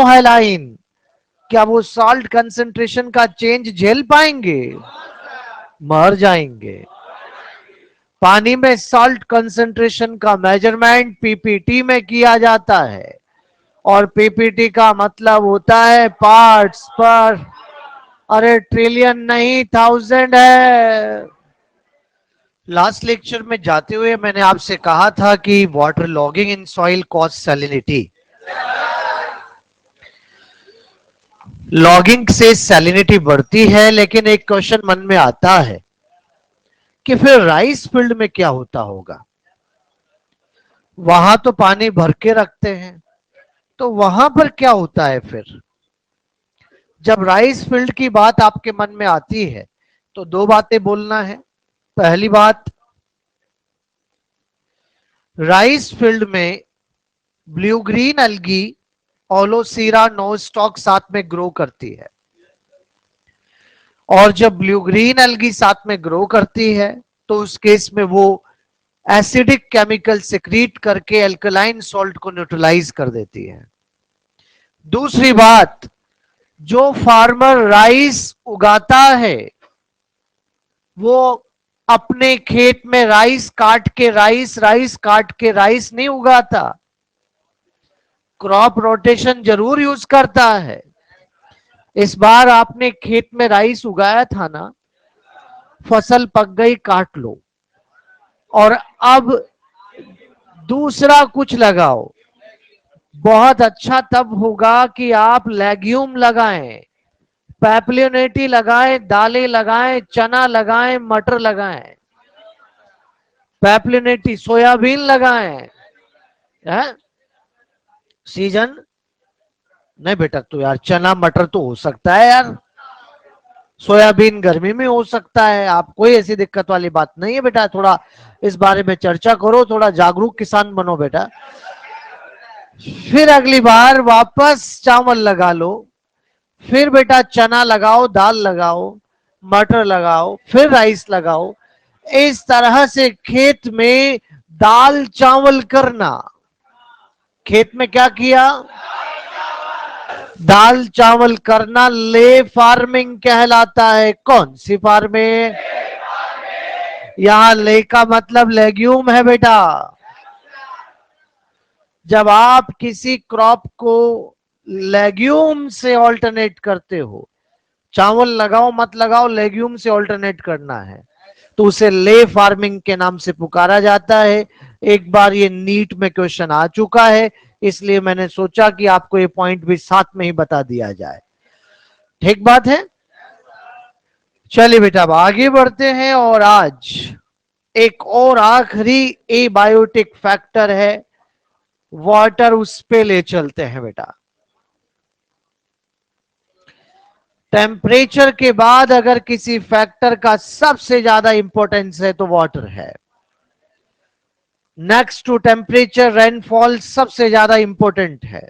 Highline, क्या वो salt concentration का चेंज झेल पाएंगे? मर जाएंगे। पानी में सॉल्ट कंसंट्रेशन का मेजरमेंट पीपीटी में किया जाता है और पीपीटी का मतलब होता है पार्ट्स पर, अरे ट्रिलियन नहीं, 1000 है। लास्ट लेक्चर में जाते हुए मैंने आपसे कहा था कि water logging in soil cause salinity. Logging से सैलिनिटी बढ़ती है, लेकिन एक क्वेश्चन मन में आता है कि फिर राइस फील्ड में क्या होता होगा? वहां तो पानी भर के रखते हैं, तो वहां पर क्या होता है फिर? जब राइस फील्ड की बात आपके मन में आती है तो दो बातें बोलना है। पहली बात, राइस फील्ड में ब्लू ग्रीन एल्गी ओलोसीरा नोस्टॉक साथ में ग्रो करती है, और जब ब्लू ग्रीन एल्गी साथ में ग्रो करती है तो उस केस में वो एसिडिक केमिकल सिक्रीट करके अल्कलाइन सॉल्ट को न्यूट्रलाइज कर देती है। दूसरी बात, जो फार्मर राइस उगाता है वो अपने खेत में राइस काट के राइस नहीं उगाता, क्रॉप रोटेशन जरूर यूज करता है। इस बार आपने खेत में राइस उगाया था ना, फसल पक गई, काट लो और अब दूसरा कुछ लगाओ। बहुत अच्छा तब होगा कि आप लेग्यूम लगाएं, पैप्लियोनेटी लगाएं, दालें लगाएं, चना लगाएं, मटर लगाएं। पैप्लियोनेटी सोयाबीन लगाएं, है? सीजन नहीं बेटा, तो यार चना मटर तो हो सकता है यार, सोयाबीन गर्मी में हो सकता है। आप कोई ऐसी दिक्कत वाली बात नहीं है बेटा, थोड़ा इस बारे में चर्चा करो, थोड़ा जागरूक किसान बनो बेटा। फिर अगली बार वापस चावल लगा लो, फिर बेटा चना लगाओ, दाल लगाओ, मटर लगाओ, फिर राइस लगाओ। इस तरह से खेत में दाल चावल करना। खेत में क्या किया? दाल चावल करना ले फार्मिंग कहलाता है। कौन सी फार्मिंग? यहां ले का मतलब लेग्यूम है बेटा। जब आप किसी क्रॉप को लेग्यूम से ऑल्टरनेट करते हो, चावल लगाओ मत लगाओ, लेग्यूम से ऑल्टरनेट करना है, तो उसे ले फार्मिंग के नाम से पुकारा जाता है। एक बार ये नीट में क्वेश्चन आ चुका है, इसलिए मैंने सोचा कि आपको ये पॉइंट भी साथ में ही बता दिया जाए। ठीक बात है? चलिए बेटा अब आगे बढ़ते हैं, और आज एक और आखिरी एबायोटिक फैक्टर है वाटर, उस पे ले चलते हैं बेटा। टेम्परेचर के बाद अगर किसी फैक्टर का सबसे ज्यादा इंपॉर्टेंस है तो वाटर है। नेक्स्ट टू टेम्परेचर रेनफॉल सबसे ज्यादा इंपॉर्टेंट है।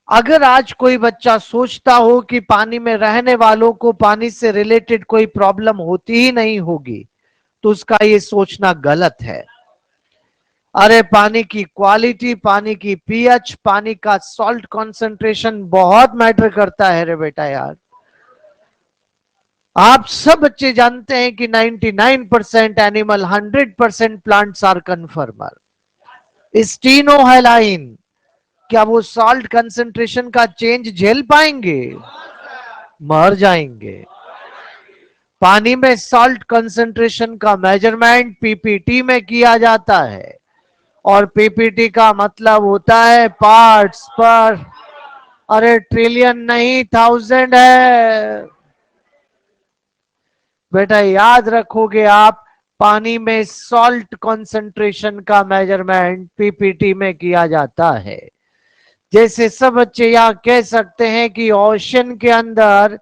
अगर आज कोई बच्चा सोचता हो कि पानी में रहने वालों को पानी से रिलेटेड कोई प्रॉब्लम होती ही नहीं होगी, तो उसका ये सोचना गलत है। अरे पानी की क्वालिटी, पानी की पीएच, पानी का सॉल्ट कंसंट्रेशन बहुत मैटर करता है रे बेटा यार। आप सब बच्चे जानते हैं कि 99% एनिमल, 100% प्लांट्स आर कन्फर्मर। स्टीनोहाइलाइन, क्या वो सॉल्ट कंसंट्रेशन का चेंज झेल पाएंगे? मर जाएंगे। पानी में सॉल्ट कंसंट्रेशन का मेजरमेंट पीपीटी में किया जाता है और पीपीटी का मतलब होता है पार्ट्स पर, अरे ट्रिलियन नहीं, 1000 है। बेटा याद रखोगे आप, पानी में सॉल्ट कंसंट्रेशन का मेजरमेंट पीपीटी में किया जाता है। जैसे सब बच्चे यहां कह सकते हैं कि ओशन के अंदर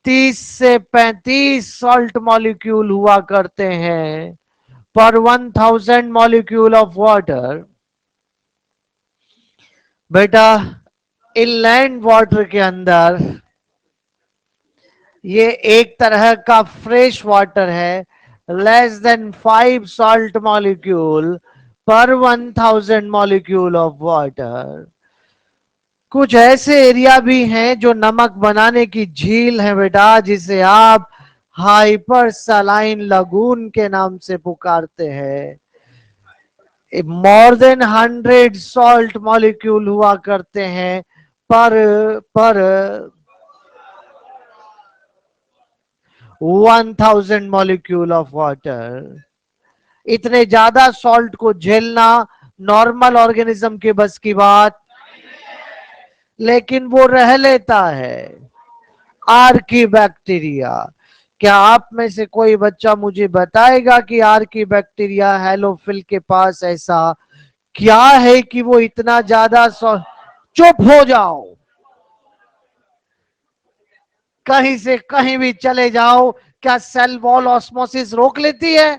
30 से 35 सॉल्ट मॉलिक्यूल हुआ करते हैं पर 1000 मॉलिक्यूल ऑफ वाटर। बेटा इनलैंड वाटर के अंदर ये एक तरह का फ्रेश वाटर है, लेस देन 5 सॉल्ट मॉलिक्यूल पर 1000 मॉलिक्यूल ऑफ वाटर। कुछ ऐसे एरिया भी हैं जो नमक बनाने की झील है बेटा, जिसे आप हाइपर सलाइन लगून के नाम से पुकारते हैं। मोर देन 100 सॉल्ट मॉलिक्यूल हुआ करते हैं पर 1000 मॉलिक्यूल ऑफ वाटर। इतने ज्यादा सॉल्ट को झेलना नॉर्मल ऑर्गेनिज्म के बस की बात, लेकिन वो रह लेता है। आर्की बैक्टीरिया, क्या आप में से कोई बच्चा मुझे बताएगा कि आर्की बैक्टीरिया हेलोफिल के पास ऐसा क्या है कि वो इतना ज्यादा चुप हो जाओ, कहीं से कहीं भी चले जाओ, क्या सेल वॉल ऑस्मोसिस रोक लेती है?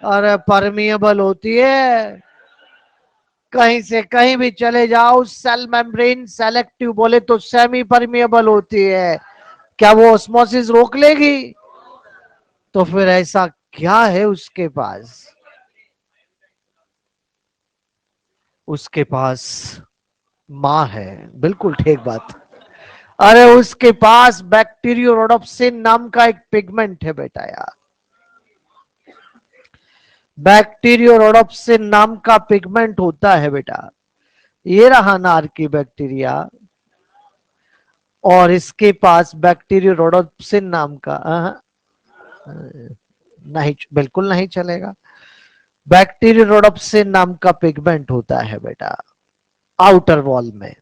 अरे परमिएबल होती है। कहीं से कहीं भी चले जाओ, सेल मेम्ब्रेन सेलेक्टिव बोले तो सेमी परमिएबल होती है, क्या वो ऑस्मोसिस रोक लेगी? तो फिर ऐसा क्या है उसके पास? उसके पास मां है। बिल्कुल ठीक बात। अरे उसके पास बैक्टीरियोरोडोप्सिन नाम का एक पिगमेंट है बेटा यार। बैक्टीरियोरोडोप्सिन नाम का पिगमेंट होता है बेटा। ये रहा नार की बैक्टीरिया, और इसके पास बैक्टीरियोरोडोप्सिन नाम का नहीं, बिल्कुल नहीं चलेगा। बैक्टीरियोरोडोप्सिन नाम का पिगमेंट होता है बेटा आउटर वॉल में।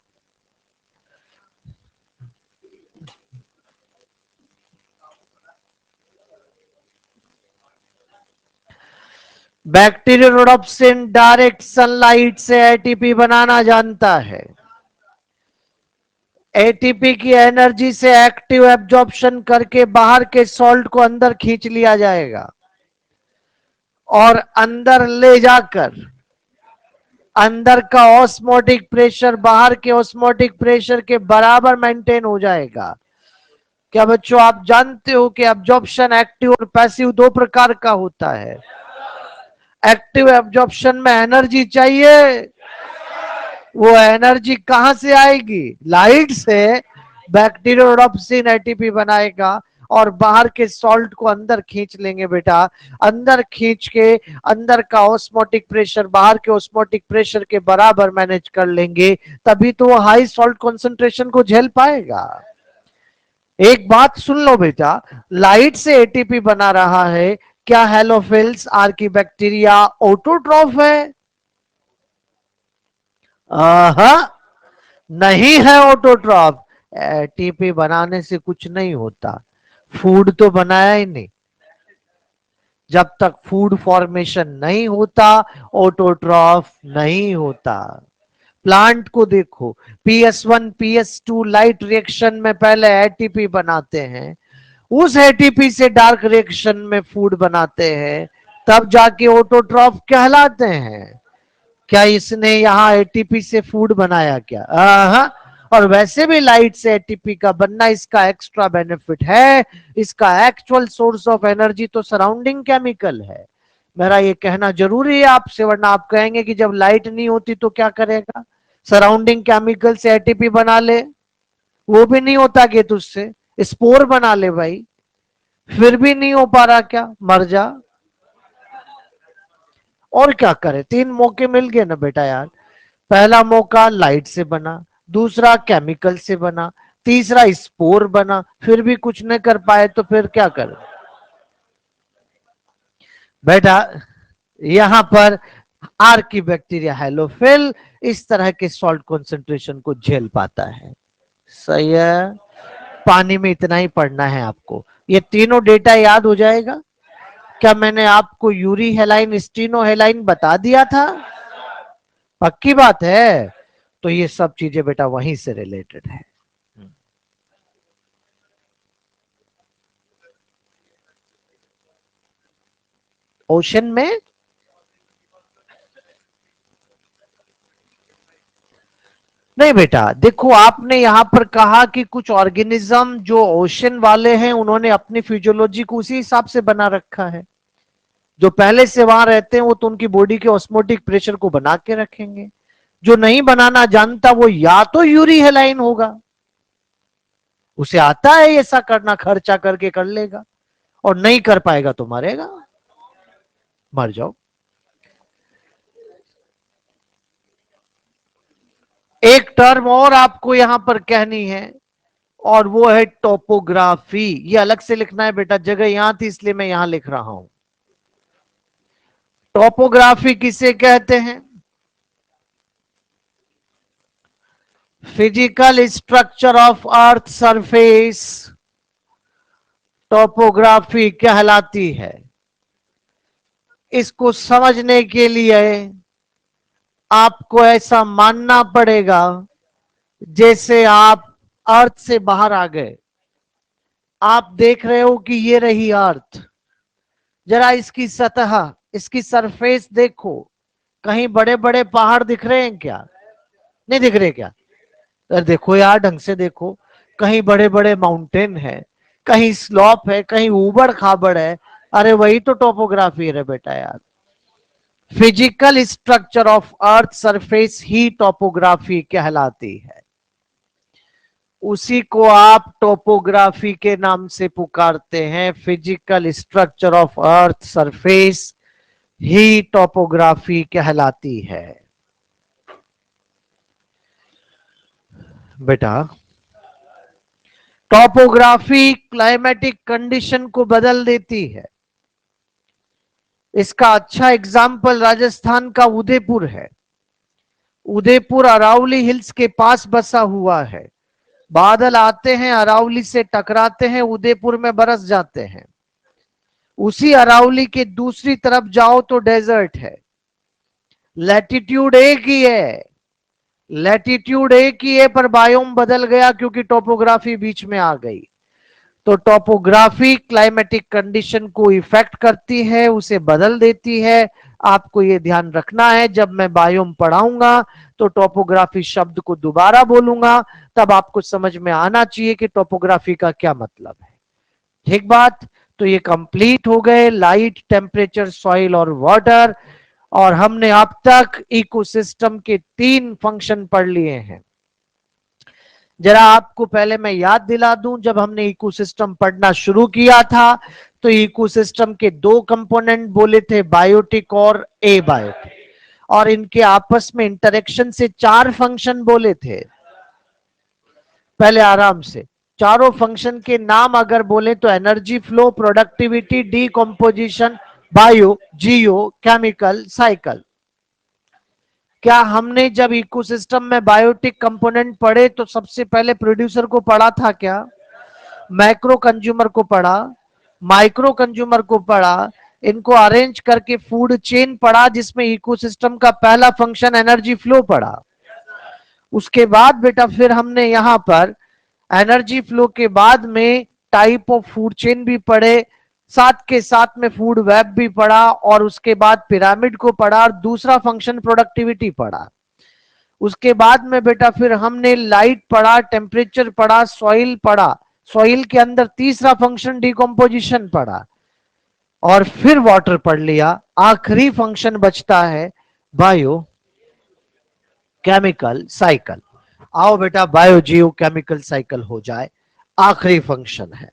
बैक्टीरियोरोडोप्सिन डायरेक्ट सनलाइट से एटीपी बनाना जानता है। एटीपी की एनर्जी से एक्टिव एब्जॉर्प्शन करके बाहर के सॉल्ट को अंदर खींच लिया जाएगा, और अंदर ले जाकर अंदर का ऑस्मोटिक प्रेशर बाहर के ऑस्मोटिक प्रेशर के बराबर मेंटेन हो जाएगा। क्या बच्चों आप जानते हो कि एब्जॉर्प्शन एक्टिव और पैसिव दो प्रकार का होता है? एक्टिव एब्जॉर्प्शन में एनर्जी चाहिए, वो एनर्जी कहां से आएगी? लाइट से। बैक्टीरियोडोप्सिन एटीपी बनाएगा और बाहर के सॉल्ट को अंदर खींच लेंगे बेटा। अंदर खींच के अंदर का ऑस्मोटिक प्रेशर बाहर के ऑस्मोटिक प्रेशर के बराबर मैनेज कर लेंगे, तभी तो वो हाई सॉल्ट कंसंट्रेशन को झेल पाएगा। एक बात सुन लो बेटा, लाइट से एटीपी बना रहा है, क्या हेलोफिल्स आर्की बैक्टीरिया ऑटोट्रॉफ है? नहीं है ऑटोट्रॉफ। एटीपी बनाने से कुछ नहीं होता, फूड तो बनाया ही नहीं। जब तक फूड फॉर्मेशन नहीं होता ऑटोट्रॉफ नहीं होता। प्लांट को देखो, PS1 PS2 लाइट रिएक्शन में पहले एटीपी बनाते हैं, उस एटीपी से डार्क रिएक्शन में फूड बनाते हैं, तब जाके ऑटोट्रॉफ कहलाते हैं। क्या इसने यहाँ एटीपी से फूड बनाया क्या? और वैसे भी लाइट से एटीपी का बनना इसका एक्स्ट्रा बेनिफिट है। इसका एक्चुअल सोर्स ऑफ एनर्जी तो सराउंडिंग केमिकल है। मेरा ये कहना जरूरी है आपसे, वरना आप कहेंगे कि जब लाइट नहीं होती तो क्या करेगा? सराउंडिंग केमिकल से एटीपी बना ले, वो भी नहीं होता कि तुझसे स्पोर बना ले भाई, फिर भी नहीं हो पा रहा, क्या मर जा। और क्या करे, 3 मौके मिल गए ना बेटा यार। पहला मौका लाइट से बना, दूसरा केमिकल से बना, तीसरा स्पोर बना, फिर भी कुछ नहीं कर पाए तो फिर क्या कर बेटा? यहां पर आर्की बैक्टीरिया हेलोफिल इस तरह के सॉल्ट कंसंट्रेशन को झेल पाता है। सही है। पानी में इतना ही पढ़ना है आपको, ये तीनों डेटा याद हो जाएगा। क्या मैंने आपको यूरी हेलाइन स्टीनो हेलाइन बता दिया था? पक्की बात है। तो ये सब चीजें बेटा वहीं से रिलेटेड है। ओशन में नहीं बेटा, देखो आपने यहां पर कहा कि कुछ ऑर्गेनिज्म जो ओशन वाले हैं उन्होंने अपनी फिजियोलॉजी को उसी हिसाब से बना रखा है। जो पहले से वहां रहते हैं वो तो उनकी बॉडी के ऑस्मोटिक प्रेशर को बना के रखेंगे। जो नहीं बनाना जानता वो या तो यूरी हेलाइन होगा, उसे आता है ऐसा करना, खर्चा करके कर लेगा, और नहीं कर पाएगा तो मरेगा, मर जाओ। एक टर्म और आपको यहां पर कहनी है, और वो है टोपोग्राफी। ये अलग से लिखना है बेटा, जगह यहां थी इसलिए मैं यहां लिख रहा हूं। टोपोग्राफी किसे कहते हैं? Physical structure of earth surface topography कहलाती है। इसको समझने के लिए आपको ऐसा मानना पड़ेगा जैसे आप अर्थ से बाहर आ गए, आप देख रहे हो कि ये रही अर्थ, जरा इसकी सतह, इसकी सरफेस देखो, कहीं बड़े बड़े पहाड़ दिख रहे हैं क्या? नहीं दिख रहे क्या? अरे देखो यार, ढंग से देखो, कहीं बड़े बड़े माउंटेन है, कहीं स्लॉप है, कहीं ऊबड़ खाबड़ है। अरे वही तो टोपोग्राफी है बेटा यार। Physical structure of earth surface he topography कहलाती है। उसी को आप टोपोग्राफी के नाम से पुकारते हैं। Physical structure of earth surface he topography कहलाती है। बेटा टोपोग्राफी क्लाइमेटिक कंडीशन को बदल देती है। इसका अच्छा एग्जाम्पल राजस्थान का उदयपुर है। उदयपुर अरावली हिल्स के पास बसा हुआ है। बादल आते हैं, अरावली से टकराते हैं, उदयपुर में बरस जाते हैं। उसी अरावली के दूसरी तरफ जाओ तो डेजर्ट है। लैटिट्यूड एक ही है, लैटिट्यूड एक ही है, पर बायोम बदल गया क्योंकि टोपोग्राफी बीच में आ गई। तो टोपोग्राफी क्लाइमेटिक कंडीशन को इफेक्ट करती है, उसे बदल देती है। आपको यह ध्यान रखना है, जब मैं बायोम पढ़ाऊंगा तो टोपोग्राफी शब्द को दोबारा बोलूंगा, तब आपको समझ में आना चाहिए कि टोपोग्राफी का क्या मतलब है। ठीक बात। तो ये कंप्लीट हो गए लाइट, टेम्परेचर, सॉइल और वाटर। और हमने अब तक इकोसिस्टम के 3 फंक्शन पढ़ लिए हैं। जरा आपको पहले मैं याद दिला दूं, जब हमने इकोसिस्टम पढ़ना शुरू किया था तो इकोसिस्टम के 2 कंपोनेंट बोले थे, बायोटिक और एबायोटिक, और इनके आपस में इंटरेक्शन से 4 फंक्शन बोले थे। पहले आराम से चारों फंक्शन के नाम अगर बोले तो energy flow, productivity, decomposition, bio, geo, chemical, cycle. क्या हमने जब इकोसिस्टम में बायोटिक कंपोनेंट पढ़े तो सबसे पहले प्रोड्यूसर को पढ़ा था क्या? मैक्रो कंज्यूमर को पढ़ा, माइक्रो कंज्यूमर को पढ़ा, इनको अरेंज करके फूड चेन पढ़ा, जिसमें इकोसिस्टम का पहला फंक्शन एनर्जी फ्लो पढ़ा। उसके बाद बेटा फिर हमने यहां पर एनर्जी फ्लो के बाद में टाइप ऑफ फूड चेन भी पढ़े, साथ के साथ में फूड वेब भी पढ़ा, और उसके बाद पिरामिड को पढ़ा, और दूसरा फंक्शन प्रोडक्टिविटी पढ़ा। उसके बाद में बेटा फिर हमने लाइट पढ़ा, टेम्परेचर पढ़ा, सॉइल पढ़ा, सॉइल के अंदर तीसरा फंक्शन डिकम्पोजिशन पढ़ा, और फिर वाटर पढ़ लिया। आखिरी फंक्शन बचता है बायो केमिकल साइकिल। आओ बेटा बायो जियो केमिकल साइकिल हो जाए, आखिरी फंक्शन है,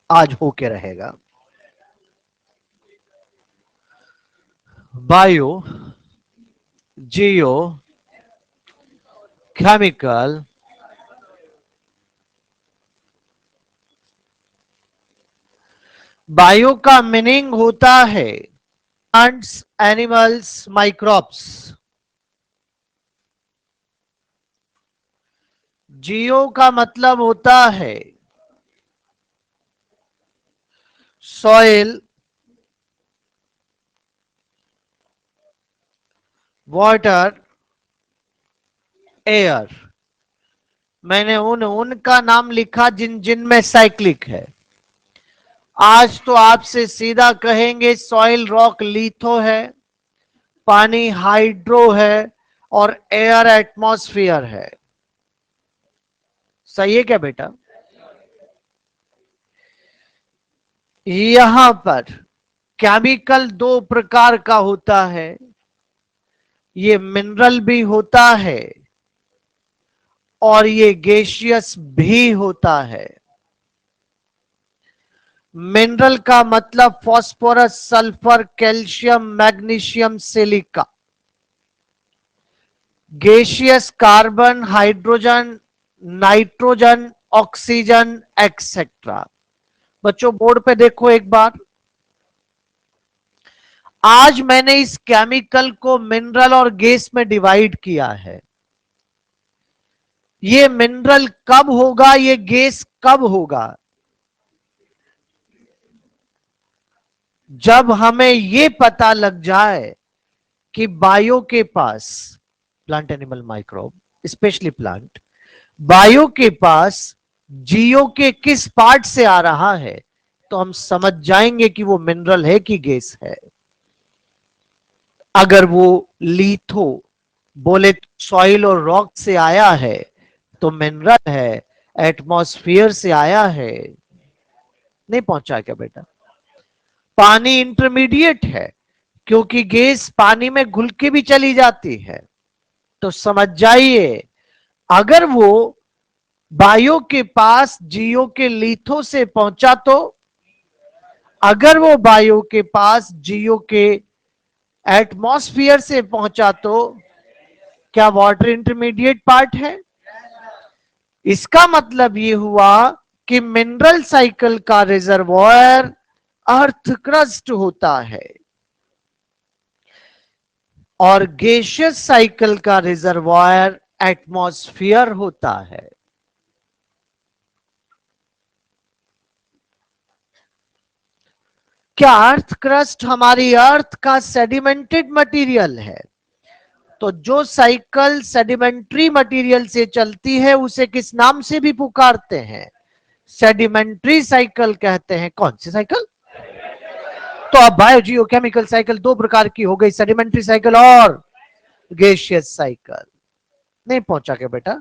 आज होके रहेगा। बायो जियो केमिकल बायो का मीनिंग होता है प्लांट्स, एनिमल्स, माइक्रोब्स। जियो का मतलब होता है सॉइल, वाटर, एयर। मैंने उनका नाम लिखा जिन जिन में साइक्लिक है। आज तो आपसे सीधा कहेंगे सॉइल रॉक लिथो है, पानी हाइड्रो है, और एयर एटमॉस्फेयर है। सही है क्या बेटा? यहां पर केमिकल दो प्रकार का होता है, ये मिनरल भी होता है और ये गैसियस भी होता है। मिनरल का मतलब phosphorus, sulphur, calcium, magnesium, silica. Gaseous carbon, hydrogen, nitrogen, oxygen etcetera. बच्चों बोर्ड पे देखो एक बार। आज मैंने इस केमिकल को मिनरल और गैस में डिवाइड किया है। ये मिनरल कब होगा, ये गैस कब होगा? जब हमें ये पता लग जाए कि बायो के पास, plant animal microbe specially plant, bio के पास जियो के किस पार्ट से आ रहा है, तो हम समझ जाएंगे कि वो मिनरल है कि गैस है। अगर वो लीथो बोले सॉइल और रॉक से आया है तो मिनरल है, एटमॉस्फेयर से आया है, नहीं पहुंचा क्या बेटा? पानी इंटरमीडिएट है क्योंकि गैस पानी में घुल के भी चली जाती है। तो समझ जाइए, अगर वो बायो के पास जियो के लीथो से पहुंचा तो, अगर वो बायो के पास जियो के एटमॉस्फेयर से पहुंचा तो क्या वाटर इंटरमीडिएट पार्ट है? इसका मतलब ये हुआ कि मिनरल साइकिल का रिजर्वॉयर अर्थ क्रस्ट होता है और गैसियस साइकिल का रिजर्वॉयर एटमॉस्फेयर होता है। क्या अर्थ क्रस्ट हमारी अर्थ का सेडिमेंटेड मटेरियल है? तो जो साइकिल सेडिमेंट्री मटेरियल से चलती है उसे किस नाम से भी पुकारते हैं? सेडिमेंट्री साइकिल कहते हैं। कौन सी साइकिल? तो अब बायोजियोकेमिकल साइकिल दो प्रकार की हो गई, सेडिमेंट्री साइकिल और गैसियस साइकिल। नहीं पहुंचा क्या बेटा?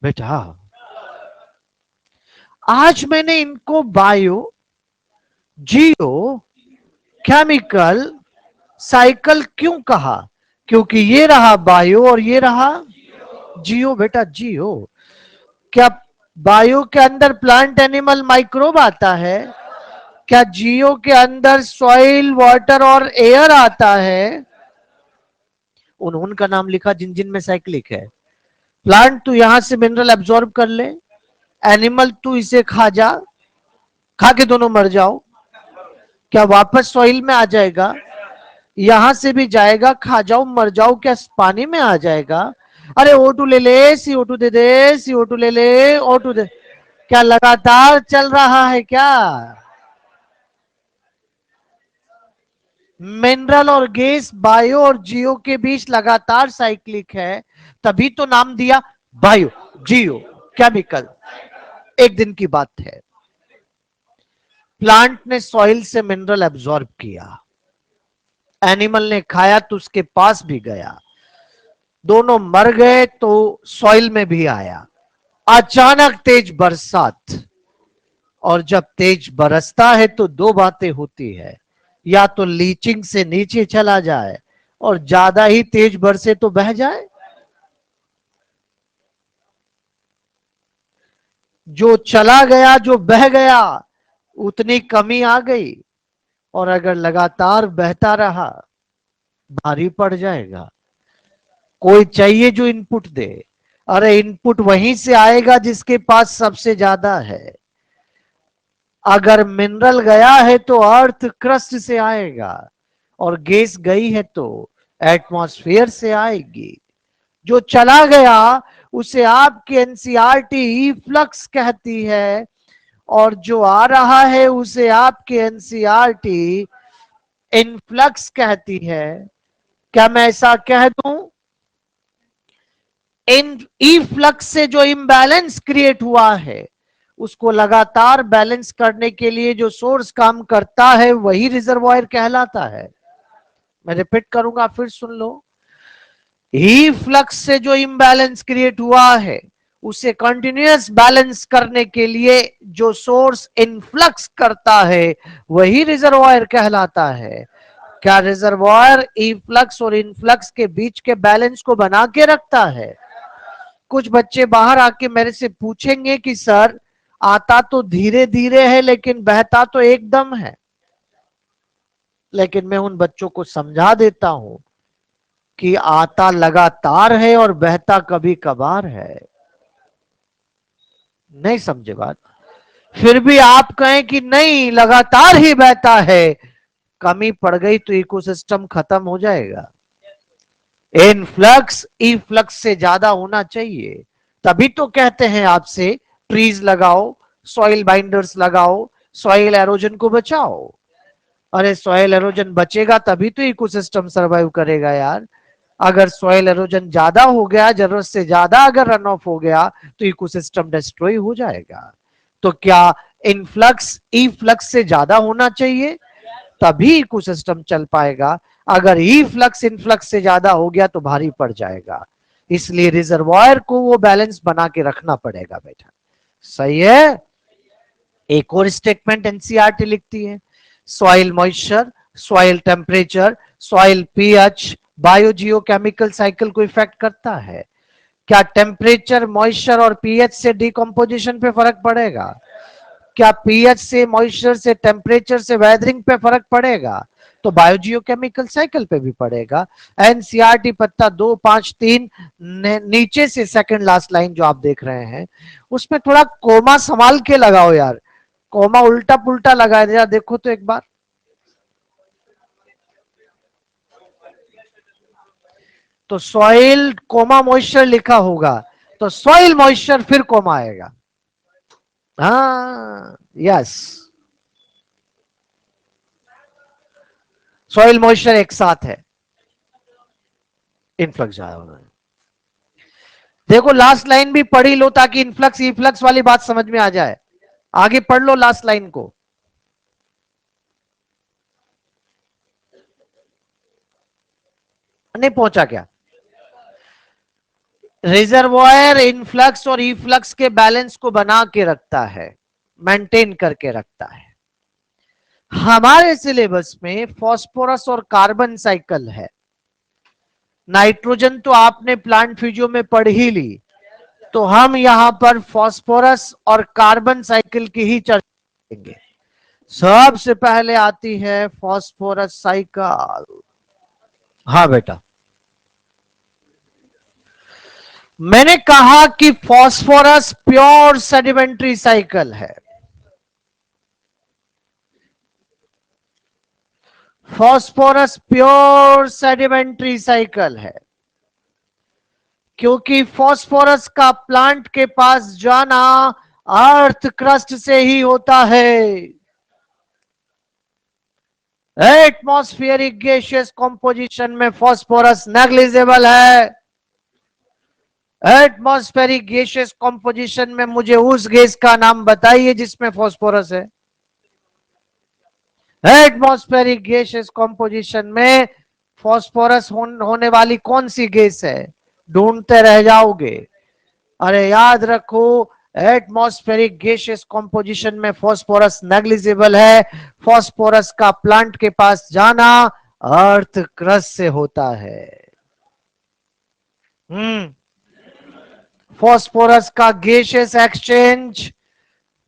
बेटा आज मैंने इनको बायो जियो केमिकल साइकिल क्यों कहा? क्योंकि ये रहा बायो और ये रहा जियो। बेटा जियो, क्या बायो के अंदर प्लांट एनिमल माइक्रोब आता है? क्या जियो के अंदर सॉइल, वाटर और एयर आता है? उनका नाम लिखा जिन जिन में साइक्लिक है। प्लांट तू यहां से मिनरल एब्जॉर्ब कर ले, एनिमल तू इसे खा जा, खा के दोनों मर जाओ, क्या वापस सॉइल में आ जाएगा? यहां से भी जाएगा, खा जाओ मर जाओ, क्या पानी में आ जाएगा? अरे O2 ले ले, CO2 दे दे, CO2 ले ले, O2 दे। क्या लगातार चल रहा है क्या? मिनरल और गैस बायो और जियो के बीच लगातार साइक्लिक है, तभी तो नाम दिया बायो जियो केमिकल। एक दिन की बात है, प्लांट ने सॉइल से मिनरल एब्जॉर्ब किया, एनिमल ने खाया तो उसके पास भी गया, दोनों मर गए तो सॉइल में भी आया। अचानक तेज बरसात, और जब तेज बरसता है तो दो बातें होती है, या तो लीचिंग से नीचे चला जाए और ज्यादा ही तेज बरसे तो बह जाए। जो चला गया, जो बह गया, उतनी कमी आ गई, और अगर लगातार बहता रहा भारी पड़ जाएगा। कोई चाहिए जो इनपुट दे। अरे इनपुट वहीं से आएगा जिसके पास सबसे ज्यादा है। अगर मिनरल गया है तो अर्थ क्रस्ट से आएगा, और गैस गई है तो एटमॉस्फेयर से आएगी। जो चला गया उसे आपकी एनसीईआरटी इफ्लक्स कहती है, और जो आ रहा है उसे आपके एनसीईआरटी इनफ्लक्स कहती है। क्या मैं ऐसा कह दूं? इन इफ्लक्स से जो इम्बैलेंस क्रिएट हुआ है उसको लगातार बैलेंस करने के लिए जो सोर्स काम करता है वही रिजर्वॉयर कहलाता है। मैं रिपीट करूंगा, फिर सुन लो। ही फ्लक्स से जो इम्बैलेंस क्रिएट हुआ है उसे कंटिन्यूअस बैलेंस करने के लिए जो सोर्स इनफ्लक्स करता है वही रिजर्वायर कहलाता है। क्या रिजर्वायर इफ्लक्स और इनफ्लक्स के बीच के बैलेंस को बना के रखता है? कुछ बच्चे बाहर आके मेरे से पूछेंगे कि सर आता तो धीरे धीरे है लेकिन बहता तो एकदम है। लेकिन मैं उन बच्चों को समझा देता हूं कि आता लगातार है और बहता कभी कभार है। नहीं समझे बात? फिर भी आप कहें कि नहीं लगातार ही बहता है, कमी पड़ गई तो इकोसिस्टम खत्म हो जाएगा। इनफ्लक्स इफ्लक्स से ज्यादा होना चाहिए, तभी तो कहते हैं आपसे ट्रीज लगाओ, सॉइल बाइंडर्स लगाओ, सॉइल एरोजन को बचाओ। अरे सॉइल एरोजन बचेगा तभी तो इकोसिस्टम सरवाइव करेगा यार। अगर सॉइल एरोजन ज्यादा हो गया, जरूरत से ज्यादा अगर रन ऑफ हो गया तो इकोसिस्टम डिस्ट्रॉय हो जाएगा। तो क्या इनफ्लक्स इफ्लक्स से ज्यादा होना चाहिए, तभी इकोसिस्टम चल पाएगा। अगर ई फ्लक्स इनफ्लक्स से ज्यादा हो गया तो भारी पड़ जाएगा। इसलिए रिजर्वायर को वो बैलेंस बना के रखना पड़ेगा बेटा। सही है? एक और स्टेटमेंट एनसीईआरटी लिखती है, soil moisture, soil temperature, soil pH biogeochemical cycle को इफेक्ट करता है। क्या टेम्परेचर, मॉइस्चर और पीएच से डिकम्पोजिशन पे फर्क पड़ेगा? क्या पीएच से, मॉइस्चर से, टेम्परेचर से वेदरिंग पे फर्क पड़ेगा? तो बायोजियोकेमिकल साइकिल पे भी पड़ेगा। एनसीईआरटी पत्ता 253 नीचे से सेकंड लास्ट लाइन जो आप देख रहे हैं उसमें थोड़ा कोमा संभाल के लगाओ यार, कोमा उल्टा पुल्टा लगा दिया, देखो तो एक बार। तो सॉइल कोमा मॉइस्चर लिखा होगा तो सॉइल मॉइस्चर फिर कोमा आएगा। हाँ यस, सॉइल मॉइस्चर एक साथ है, इनफ्लक्स ज्यादा होना है। देखो लास्ट लाइन भी पढ़ी लो ताकि इनफ्लक्स इफ्लक्स वाली बात समझ में आ जाए। आगे पढ़ लो लास्ट लाइन को। नहीं पहुंचा क्या? रिजर्वायर इनफ्लक्स और इफ्लक्स के बैलेंस को बना के रखता है, मेंटेन करके रखता है। हमारे सिलेबस में फास्फोरस और कार्बन साइकिल है। नाइट्रोजन तो आपने प्लांट फ्यूजियो में पढ़ ही ली, तो हम यहां पर फास्फोरस और कार्बन साइकिल की ही चर्चा करेंगे। सबसे पहले आती है फास्फोरस साइकिल। हाँ बेटा, मैंने कहा कि फास्फोरस प्योर सेडिमेंट्री साइकिल है। फास्फोरस प्योर सेडिमेंट्री साइकिल है क्योंकि फास्फोरस का प्लांट के पास जाना अर्थ क्रस्ट से ही होता है। एटमॉस्फेरिक गैसियस कंपोजिशन में फास्फोरस नेग्लिजिबल है। एटमॉस्फेरिक गैसियस कंपोजिशन में मुझे उस गैस का नाम बताइए जिसमें फास्फोरस है। एटमॉस्फेरिक गैसियस कंपोजिशन में फास्फोरस होने वाली कौन सी गैस है? ढूंढते रह जाओगे। अरे याद रखो, एटमॉस्फेरिक गैसियस कंपोजिशन में फास्फोरस नेग्लिजिबल है। फास्फोरस का प्लांट के पास जाना अर्थ क्रस्ट से होता है। फास्फोरस का गैसियस एक्सचेंज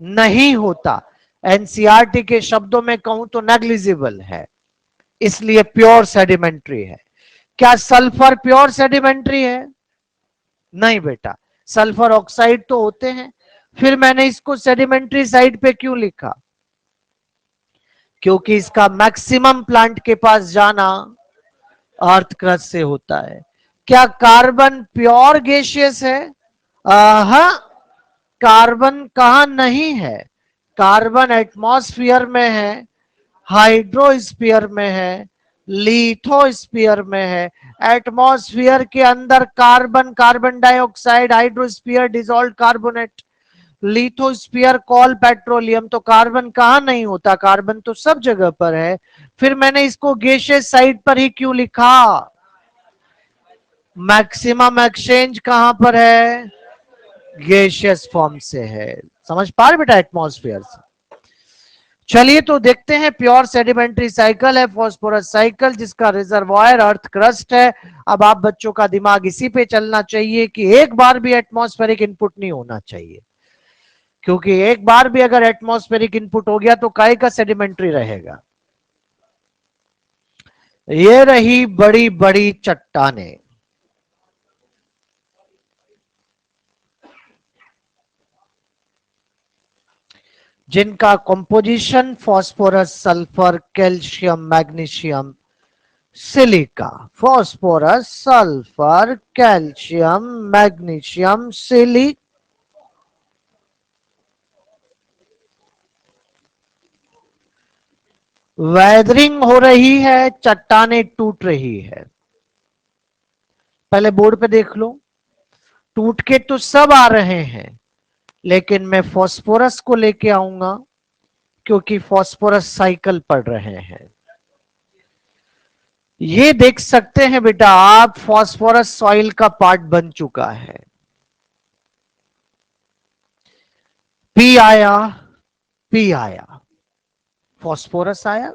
नहीं होता। एनसीईआरटी के शब्दों में कहूं तो नेग्लिजिबल है, इसलिए प्योर सेडिमेंट्री है। क्या सल्फर प्योर सेडिमेंट्री है? नहीं बेटा, सल्फर ऑक्साइड तो होते हैं। फिर मैंने इसको सेडिमेंट्री साइड पे क्यों लिखा? क्योंकि इसका मैक्सिमम प्लांट के पास जाना अर्थ क्रस्ट से होता है। क्या कार्बन प्योर गैसियस है? हाँ, कार्बन कहां नहीं है। कार्बन एटमॉस्फेयर में है, हाइड्रोस्फीयर में है, लिथोस्फीयर में है। एटमॉस्फेयर के अंदर carbon, carbon dioxide, hydrosphere dissolve carbonate, lithosphere call petroleum. तो कार्बन कहां नहीं होता? कार्बन तो सब जगह पर है। फिर मैंने इसको गैसियस साइड पर ही क्यों लिखा? मैक्सिमम एक्सचेंज कहां पर है? गैसियस फॉर्म से है। समझ पा रहे बेटा एटमॉस्फेयर से। चलिए तो देखते हैं, प्योर सेडिमेंट्री साइकिल है फॉस्फोरस साइकिल, जिसका रिजर्वायर अर्थ क्रस्ट है। अब आप बच्चों का दिमाग इसी पे चलना चाहिए कि एक बार भी एटमॉस्फेरिक इनपुट नहीं होना चाहिए, क्योंकि एक बार भी अगर एटमॉस्फेरिक इनपुट हो गया तो काय का सेडिमेंट्री रहेगा। ये रही बड़ी बड़ी चट्टानें, जिनका composition phosphorus, sulphur, calcium, magnesium, silica, phosphorus, sulphur, calcium, magnesium, silica. Weathering हो रही है, चट्टानें टूट रही है। पहले बोर्ड पे देख लो, टूट के तो सब आ रहे हैं, लेकिन मैं फॉस्फोरस को लेके आऊंगा क्योंकि फॉस्फोरस साइकिल पढ़ रहे हैं। ये देख सकते हैं बेटा आप, फॉस्फोरस सॉइल का पार्ट बन चुका है। पी आया, पी आया, फॉस्फोरस आया,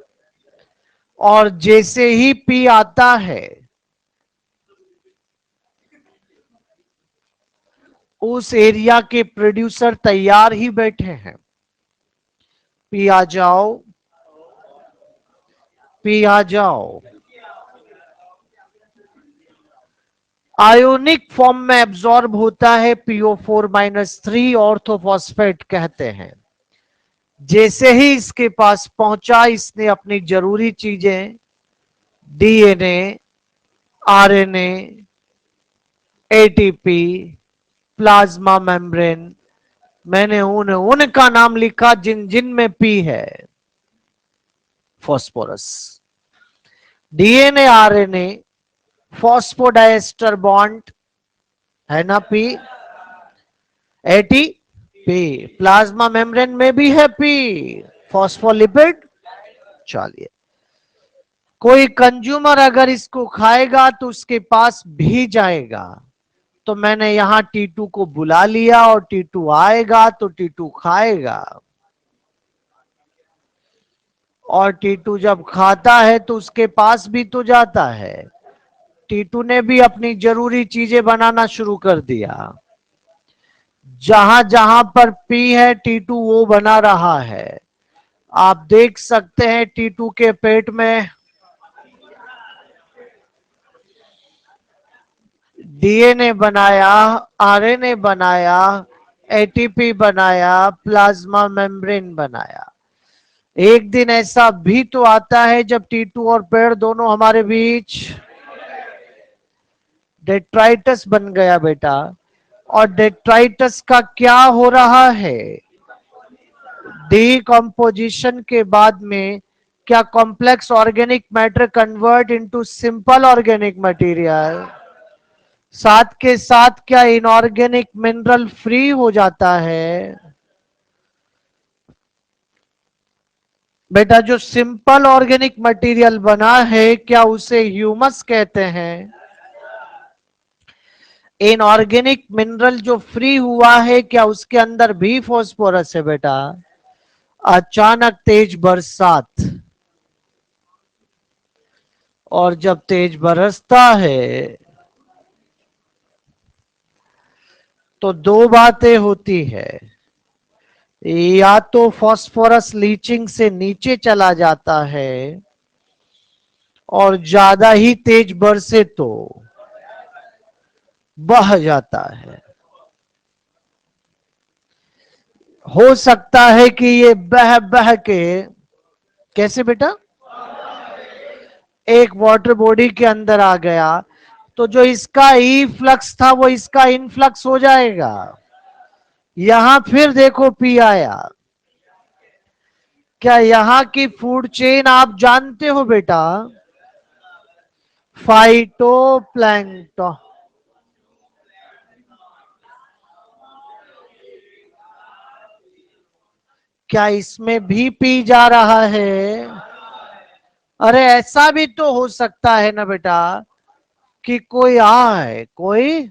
और जैसे ही पी आता है उस एरिया के प्रोड्यूसर तैयार ही बैठे हैं। पी आ जाओ, पी आ जाओ। आयोनिक फॉर्म में एब्जॉर्ब होता है, PO4-3 ऑर्थोफॉस्फेट कहते हैं। जैसे ही इसके पास पहुंचा, इसने अपनी जरूरी चीजें DNA, RNA, ATP, plasma membrane, मैंने उनका नाम लिखा जिन जिन में पी है। Phosphorus, DNA, RNA, phosphodiester bond है ना पी, एटीपी, प्लाज्मा मेम्ब्रेन में भी है पी, फॉस्फोलिपिड। चलिए, कोई कंज्यूमर अगर इसको खाएगा तो उसके पास भी जाएगा, तो मैंने यहां T2 को बुला लिया, और T2 आएगा तो T2 खाएगा, और T2 जब खाता है तो उसके पास भी तो जाता है। T2 ने भी अपनी जरूरी चीजें बनाना शुरू कर दिया। जहां जहां पर P है T2 वो बना रहा है। आप देख सकते हैं T2 के पेट में डीएनए बनाया, आरएनए बनाया, एटीपी बनाया, प्लाज्मा मेम्ब्रेन बनाया। एक दिन ऐसा भी तो आता है जब T2 और पेड़ दोनों हमारे बीच डेट्राइटस बन गया बेटा। और डेट्राइटस का क्या हो रहा है? डीकम्पोजिशन के बाद में क्या complex organic matter convert into simple organic material, साथ के साथ क्या इनऑर्गेनिक मिनरल फ्री हो जाता है? बेटा जो सिंपल ऑर्गेनिक मटेरियल बना है, क्या उसे ह्यूमस कहते हैं? इनऑर्गेनिक मिनरल जो फ्री हुआ है, क्या उसके अंदर भी फॉस्फोरस है बेटा? अचानक तेज बरसात, और जब तेज बरसता है तो दो बातें होती है, या तो फॉस्फोरस लीचिंग से नीचे चला जाता है, और ज्यादा ही तेज बरसे तो बह जाता है। हो सकता है कि ये बह बह के, कैसे बेटा, एक वाटर बॉडी के अंदर आ गया, तो जो इसका ई फ्लक्स था वो इसका इनफ्लक्स हो जाएगा। यहां फिर देखो पी आया। क्या यहां की फूड चेन आप जानते हो बेटा? फाइटोप्लैंक्टन। क्या इसमें भी पी जा रहा है? अरे ऐसा भी तो हो सकता है ना बेटा कि कोई आए, कोई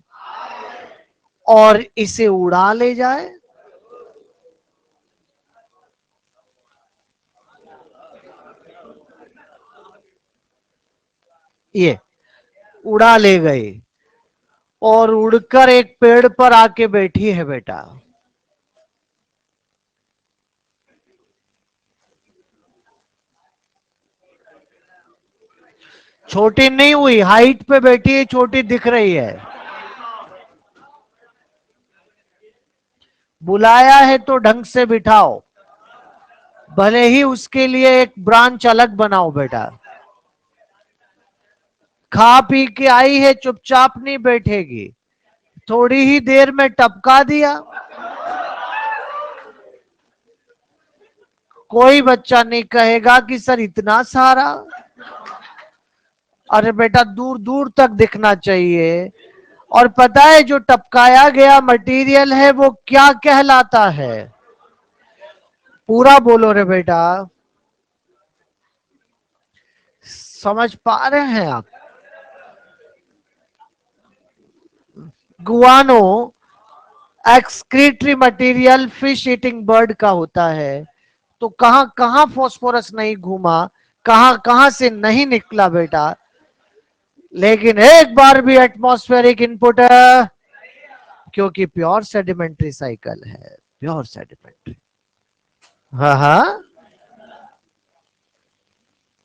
और इसे उड़ा ले जाए। ये उड़ा ले गई और उड़कर एक पेड़ पर आके बैठी है बेटा। छोटी नहीं हुई, हाइट पे बैठी है, छोटी दिख रही है। बुलाया है तो ढंग से बिठाओ, भले ही उसके लिए एक ब्रांच अलग बनाओ बेटा। खा पी के आई है, चुपचाप नहीं बैठेगी, थोड़ी ही देर में टपका दिया। कोई बच्चा नहीं कहेगा कि सर इतना सारा। अरे बेटा दूर दूर तक दिखना चाहिए। और पता है जो टपकाया गया मटेरियल है वो क्या कहलाता है? पूरा बोलो रे बेटा। समझ पा रहे हैं आप? Guano excretory material fish eating bird का होता है। तो कहां कहां फॉस्फोरस नहीं घूमा, कहां कहां से नहीं निकला बेटा। लेकिन एक बार भी एटमॉस्फेरिक इनपुट है, क्योंकि प्योर सेडिमेंट्री साइकिल है, प्योर सेडिमेंट्री। हाँ हाँ,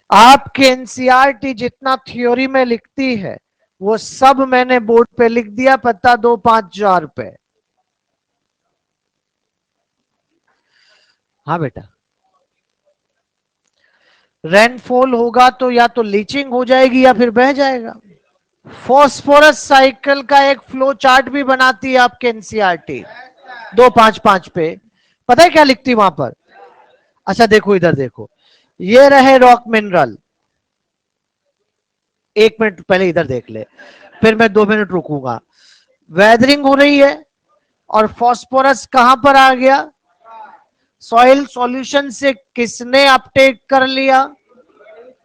आपके एनसीईआरटी जितना थ्योरी में लिखती है वो सब मैंने बोर्ड पे लिख दिया, पता दो 5,000 पे। हाँ बेटा, रेनफॉल होगा तो या तो लीचिंग हो जाएगी या फिर बह जाएगा। फॉस्फोरस साइकिल का एक फ्लो चार्ट भी बनाती है आपके एनसीईआरटी 255 पे। पता है क्या लिखती है वहां पर? अच्छा देखो, इधर देखो, ये रहे रॉक मिनरल। 1 मिनट पहले इधर देख ले, फिर मैं 2 मिनट रुकूंगा। वेदरिंग हो रही है और फॉस्फोरस कहां पर आ गया? सॉइल सॉल्यूशन से किसने अपटेक कर लिया?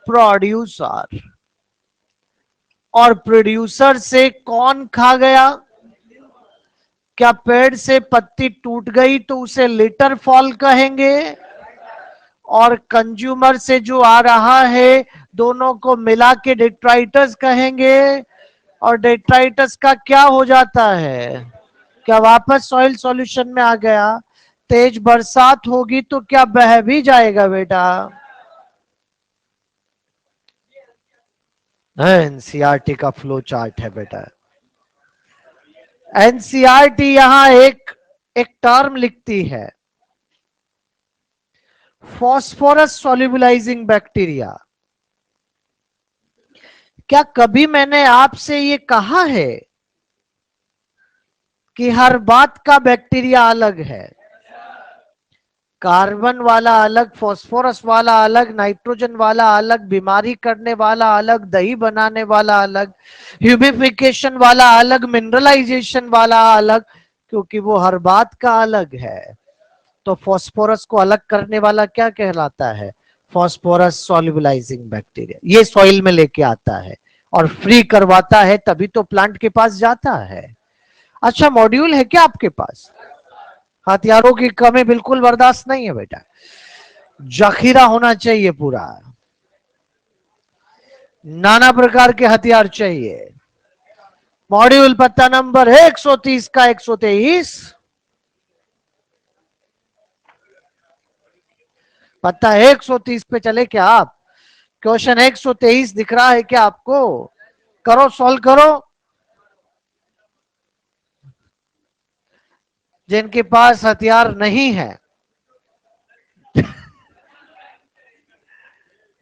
प्रोड्यूसर। और प्रोड्यूसर से कौन खा गया? क्या पेड़ से पत्ती टूट गई तो उसे लिटर फॉल कहेंगे? और कंज्यूमर से जो आ रहा है दोनों को मिला के डेट्राइटस कहेंगे। और डेट्राइटस का क्या हो जाता है? क्या वापस सॉइल सॉल्यूशन में आ गया? तेज बरसात होगी तो क्या बह भी जाएगा बेटा? एनसीईआरटी का फ्लो चार्ट है बेटा। एनसीईआरटी यहां एक एक टर्म लिखती है, फॉस्फोरस सोल्यूबलाइजिंग बैक्टीरिया। क्या कभी मैंने आपसे ये कहा है कि हर बात का बैक्टीरिया अलग है? कार्बन वाला अलग, फास्फोरस वाला अलग, नाइट्रोजन वाला अलग, बीमारी करने वाला अलग, दही बनाने वाला अलग, ह्यूमिफिकेशन वाला अलग, मिनरलाइजेशन वाला अलग, क्योंकि वो हर बात का अलग है। तो फास्फोरस को अलग करने वाला क्या कहलाता है? Phosphorus solubilizing bacteria. ये सॉइल में लेके आता है और फ्री करवाता है, तभी तो प्लांट के पास जाता है। अच्छा, मॉड्यूल है क्या आपके पास? हथियारों की कमी बिल्कुल बर्दाश्त नहीं है बेटा, जखीरा होना चाहिए पूरा, नाना प्रकार के हथियार चाहिए। मॉड्यूल पत्ता नंबर 130 का 123। पत्ता 130 पे चले क्या आप? क्वेश्चन 123 दिख रहा है क्या आपको? करो, सॉल्व करो। जिनके पास हथियार नहीं है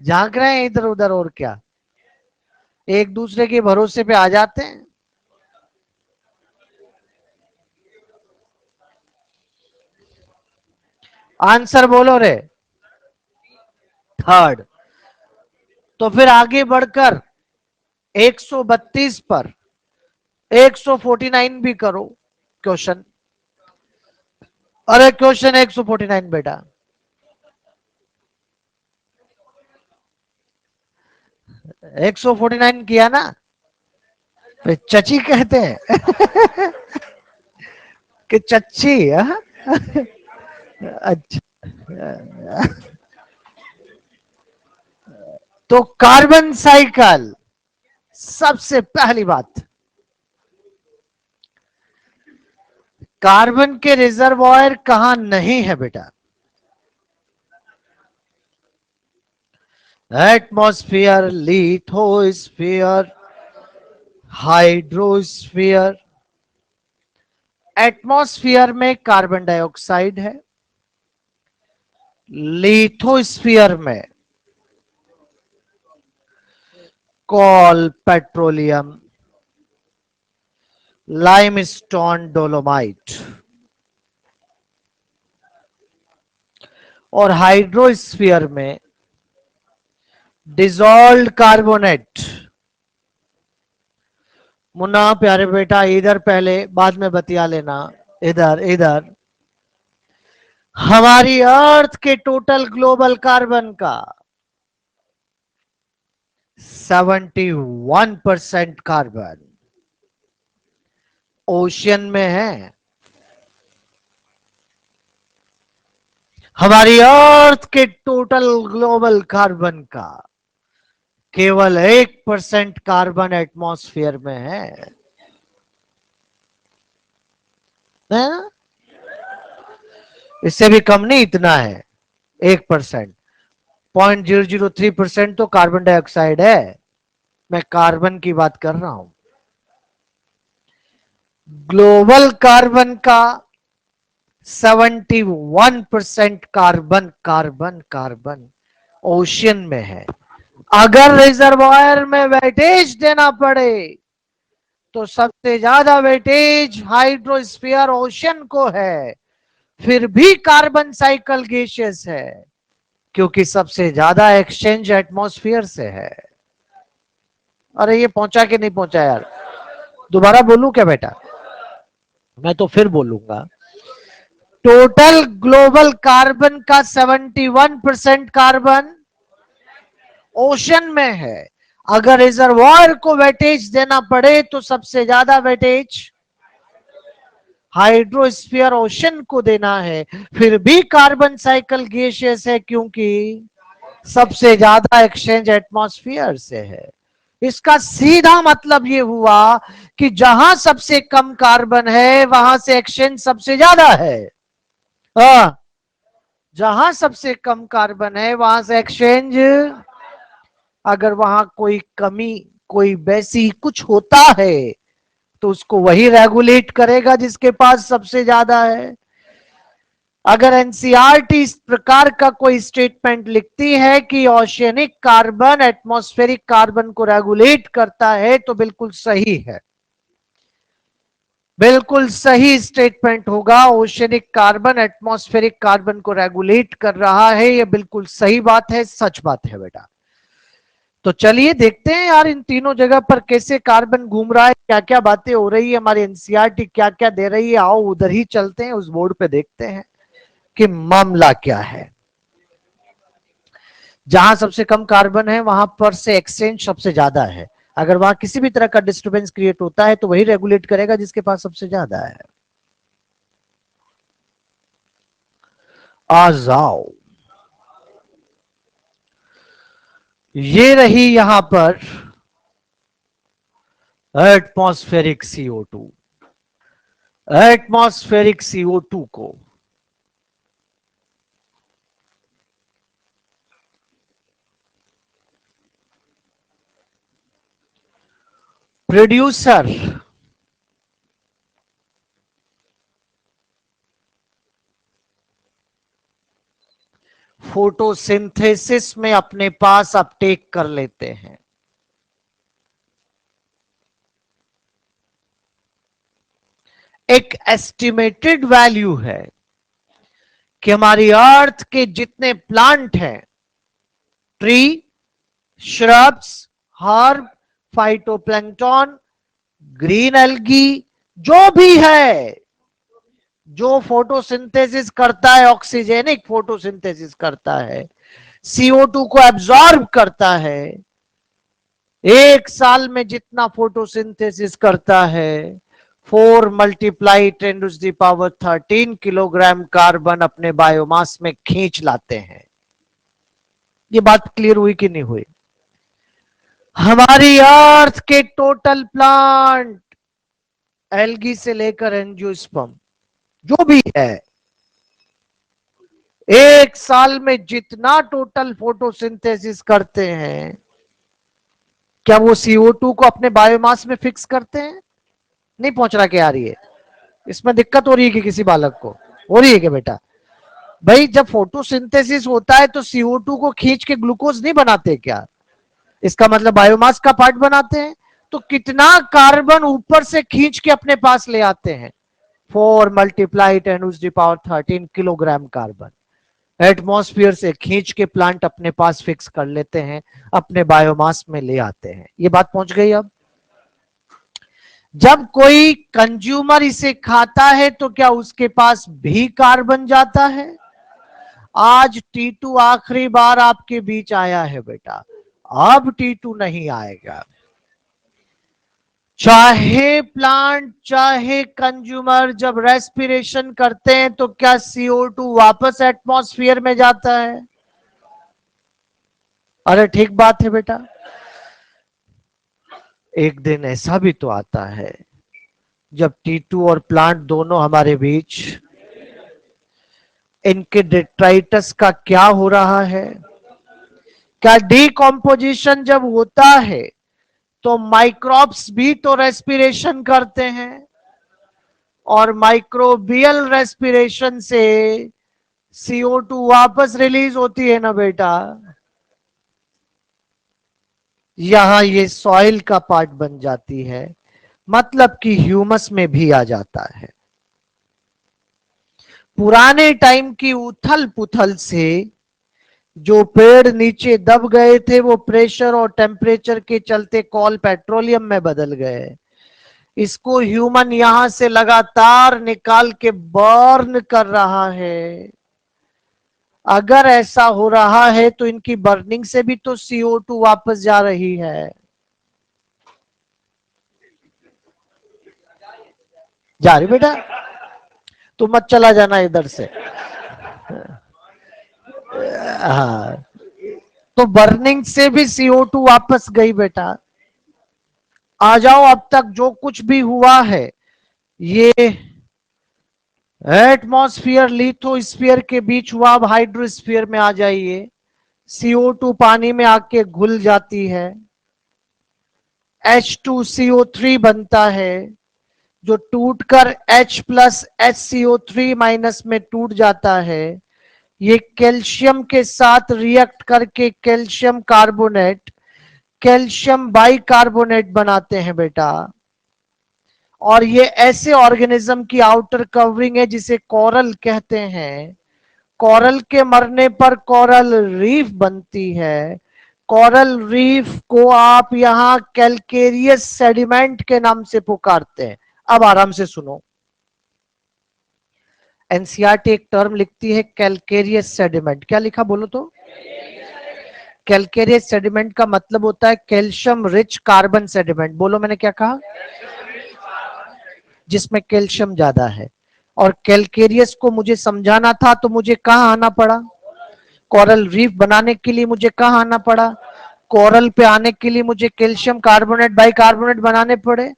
झांक रहे हैं इधर उधर, और क्या, एक दूसरे के भरोसे पे आ जाते हैं। आंसर बोलो रे। थर्ड। तो फिर आगे बढ़कर 132 पर 149 भी करो क्वेश्चन। अरे क्वेश्चन 149 बेटा, 149 किया ना? फिर चची कहते हैं। कि चच्ची? अच्छा, तो कार्बन साइकिल, सबसे पहली बात, कार्बन के रिजर्वॉयर कहां नहीं है बेटा? Atmosphere, lithosphere, hydrosphere. एटमॉस्फेयर में कार्बन डाइऑक्साइड है, लिथोस्फीयर में कोल, पेट्रोलियम, लाइमस्टोन, डोलोमाइट। और हाइड्रोस्फीयर में डिजोल्व्ड कार्बोनेट। मुन्ना प्यारे बेटा, इधर पहले, बाद में बतिया लेना। इधर इधर, हमारी अर्थ के टोटल ग्लोबल कार्बन का 71% कार्बन ओशियन में है। हमारी अर्थ के टोटल ग्लोबल कार्बन का केवल 1% कार्बन एटमॉस्फेयर में है ना? इससे भी कम नहीं, इतना है, 1%। 0.003% तो कार्बन डाइऑक्साइड है। मैं कार्बन की बात कर रहा हूं। ग्लोबल कार्बन का 71% कार्बन कार्बन कार्बन ओशियन में है। अगर रिजर्वायर में वेटेज देना पड़े तो सबसे ज्यादा वेटेज हाइड्रोस्फीयर ओशियन को है। फिर भी कार्बन साइकिल गैसियस है क्योंकि सबसे ज्यादा एक्सचेंज एटमॉस्फेयर से है। अरे ये पहुंचा कि नहीं पहुंचा यार? दोबारा बोलूं क्या बेटा? मैं तो फिर बोलूंगा। टोटल ग्लोबल कार्बन का 71% कार्बन ओशन में है। अगर रिजर्वायर को वेटेज देना पड़े तो सबसे ज्यादा वेटेज हाइड्रोस्फीयर ओशन को देना है। फिर भी कार्बन साइकिल गैसियस है क्योंकि सबसे ज्यादा एक्सचेंज एटमॉस्फेयर से है। इसका सीधा मतलब यह हुआ कि जहां सबसे कम कार्बन है वहां से एक्सचेंज सबसे ज्यादा है। हाँ, जहां सबसे कम कार्बन है वहां से एक्सचेंज, अगर वहां कोई कमी, कोई वैसी कुछ होता है तो उसको वही रेगुलेट करेगा जिसके पास सबसे ज्यादा है। अगर एनसीईआरटी इस प्रकार का कोई स्टेटमेंट लिखती है कि ओशियनिक कार्बन एटमॉस्फेरिक कार्बन को रेगुलेट करता है तो बिल्कुल सही है, बिल्कुल सही स्टेटमेंट होगा। ओशियनिक कार्बन एटमॉस्फेरिक कार्बन को रेगुलेट कर रहा है, यह बिल्कुल सही बात है, सच बात है बेटा। तो चलिए देखते हैं यार इन तीनों जगह पर कैसे कार्बन घूम रहा है, क्या क्या बातें हो रही है, हमारी एनसीईआरटी क्या क्या दे रही है। आओ उधर ही चलते हैं, उस बोर्ड पे देखते हैं कि मामला क्या है। जहां सबसे कम कार्बन है वहां पर से एक्सचेंज सबसे ज्यादा है। अगर वहां किसी भी तरह का डिस्टर्बेंस क्रिएट होता है तो वही रेगुलेट करेगा जिसके पास सबसे ज्यादा है। आ जाओ, ये रही यहां पर एटमॉस्फेरिक CO2। एटमॉस्फेरिक CO2 को प्रोड्यूसर फोटोसिंथेसिस में अपने पास अपटेक कर लेते हैं। एक एस्टिमेटेड वैल्यू है कि हमारी अर्थ के जितने प्लांट हैं, tree, shrubs, herb, phytoplankton, green algae, जो भी है, जो फोटोसिंथेसिस करता है, ऑक्सीजेनिक फोटोसिंथेसिस करता है, CO2 को एब्जॉर्ब करता है, एक साल में जितना फोटोसिंथेसिस करता है, 4 मल्टीप्लाई 10⁻13 किलोग्राम कार्बन अपने बायोमास में खींच लाते हैं। ये बात क्लियर हुई कि नहीं हुई? हमारी अर्थ के टोटल प्लांट, एल्गी से लेकर एंजियोस्पर्म जो भी है, एक साल में जितना टोटल फोटोसिंथेसिस करते हैं, क्या वो CO2 को अपने बायोमास में फिक्स करते हैं? नहीं पहुंच रहा क्या? आ रही है? इसमें दिक्कत हो रही है कि किसी बालक को हो रही है कि बेटा? भाई जब फोटोसिंथेसिस होता है तो CO2 को खींच के ग्लूकोज नहीं बनाते क्या? इसका मतलब बायोमास का पार्ट बनाते हैं। तो कितना कार्बन ऊपर से खींच के अपने पास ले आते हैं? 4 मल्टीप्लाई 10⁻13 किलोग्राम कार्बन एटमॉस्फेयर से खींच के प्लांट अपने पास फिक्स कर लेते हैं, अपने बायोमास में ले आते हैं। ये बात पहुंच गई? अब जब कोई कंज्यूमर इसे खाता है तो क्या उसके पास भी कार्बन जाता है? आज T2 आखिरी बार आपके बीच आया है बेटा, अब T2 नहीं आएगा। चाहे प्लांट चाहे कंज्यूमर जब रेस्पिरेशन करते हैं तो क्या CO2 वापस एटमॉस्फेयर में जाता है? अरे ठीक बात है बेटा। एक दिन ऐसा भी तो आता है जब T2 और प्लांट दोनों हमारे बीच, इनके डेट्राइटस का क्या हो रहा है? क्या डीकॉम्पोजिशन जब होता है तो माइक्रोब्स भी तो रेस्पिरेशन करते हैं, और माइक्रोबियल रेस्पिरेशन से CO2 वापस रिलीज होती है ना बेटा। यहां ये सॉइल का पार्ट बन जाती है, मतलब कि ह्यूमस में भी आ जाता है। पुराने टाइम की उथल पुथल से जो पेड़ नीचे दब गए थे वो प्रेशर और टेम्परेचर के चलते कॉल पेट्रोलियम में बदल गए। इसको ह्यूमन यहां से लगातार निकाल के बर्न कर रहा है। अगर ऐसा हो रहा है तो इनकी बर्निंग से भी तो CO2 वापस जा रही है। जा रही बेटा? तो मत चला जाना इधर से। हाँ, तो बर्निंग से भी CO2 वापस गई बेटा। आ जाओ, अब तक जो कुछ भी हुआ है ये एटमॉस्फेयर लिथोस्फीयर के बीच हुआ, अब हाइड्रोस्फीयर में आ जाइए। CO2 पानी में आके घुल जाती है, H2CO3 बनता है, जो टूटकर H प्लस HCO3 माइनस में टूट जाता है। ये कैल्शियम के साथ रिएक्ट करके कैल्शियम कार्बोनेट, कैल्शियम बाइकार्बोनेट बनाते हैं बेटा। और ये ऐसे ऑर्गेनिज्म की आउटर कवरिंग है जिसे कोरल कहते हैं। कोरल के मरने पर कोरल रीफ बनती है। कोरल रीफ को आप यहां कैलकेरियस सेडिमेंट के नाम से पुकारते हैं। अब आराम से सुनो, एनसीईआरटी एक टर्म लिखती है कैलकेरियस सेडिमेंट। क्या लिखा बोलो तो? कैलकेरियस सेडिमेंट का मतलब होता है कैल्शियम रिच कार्बन सेडिमेंट। बोलो मैंने क्या कहा? जिसमें कैल्शियम ज्यादा है। और कैलकेरियस को मुझे समझाना था तो मुझे कहां आना पड़ा? कोरल रीफ बनाने के लिए मुझे कहां आना पड़ा? कोरल पे आने के लिए मुझे कैल्शियम कार्बोनेट बाइकार्बोनेट बनाने पड़े।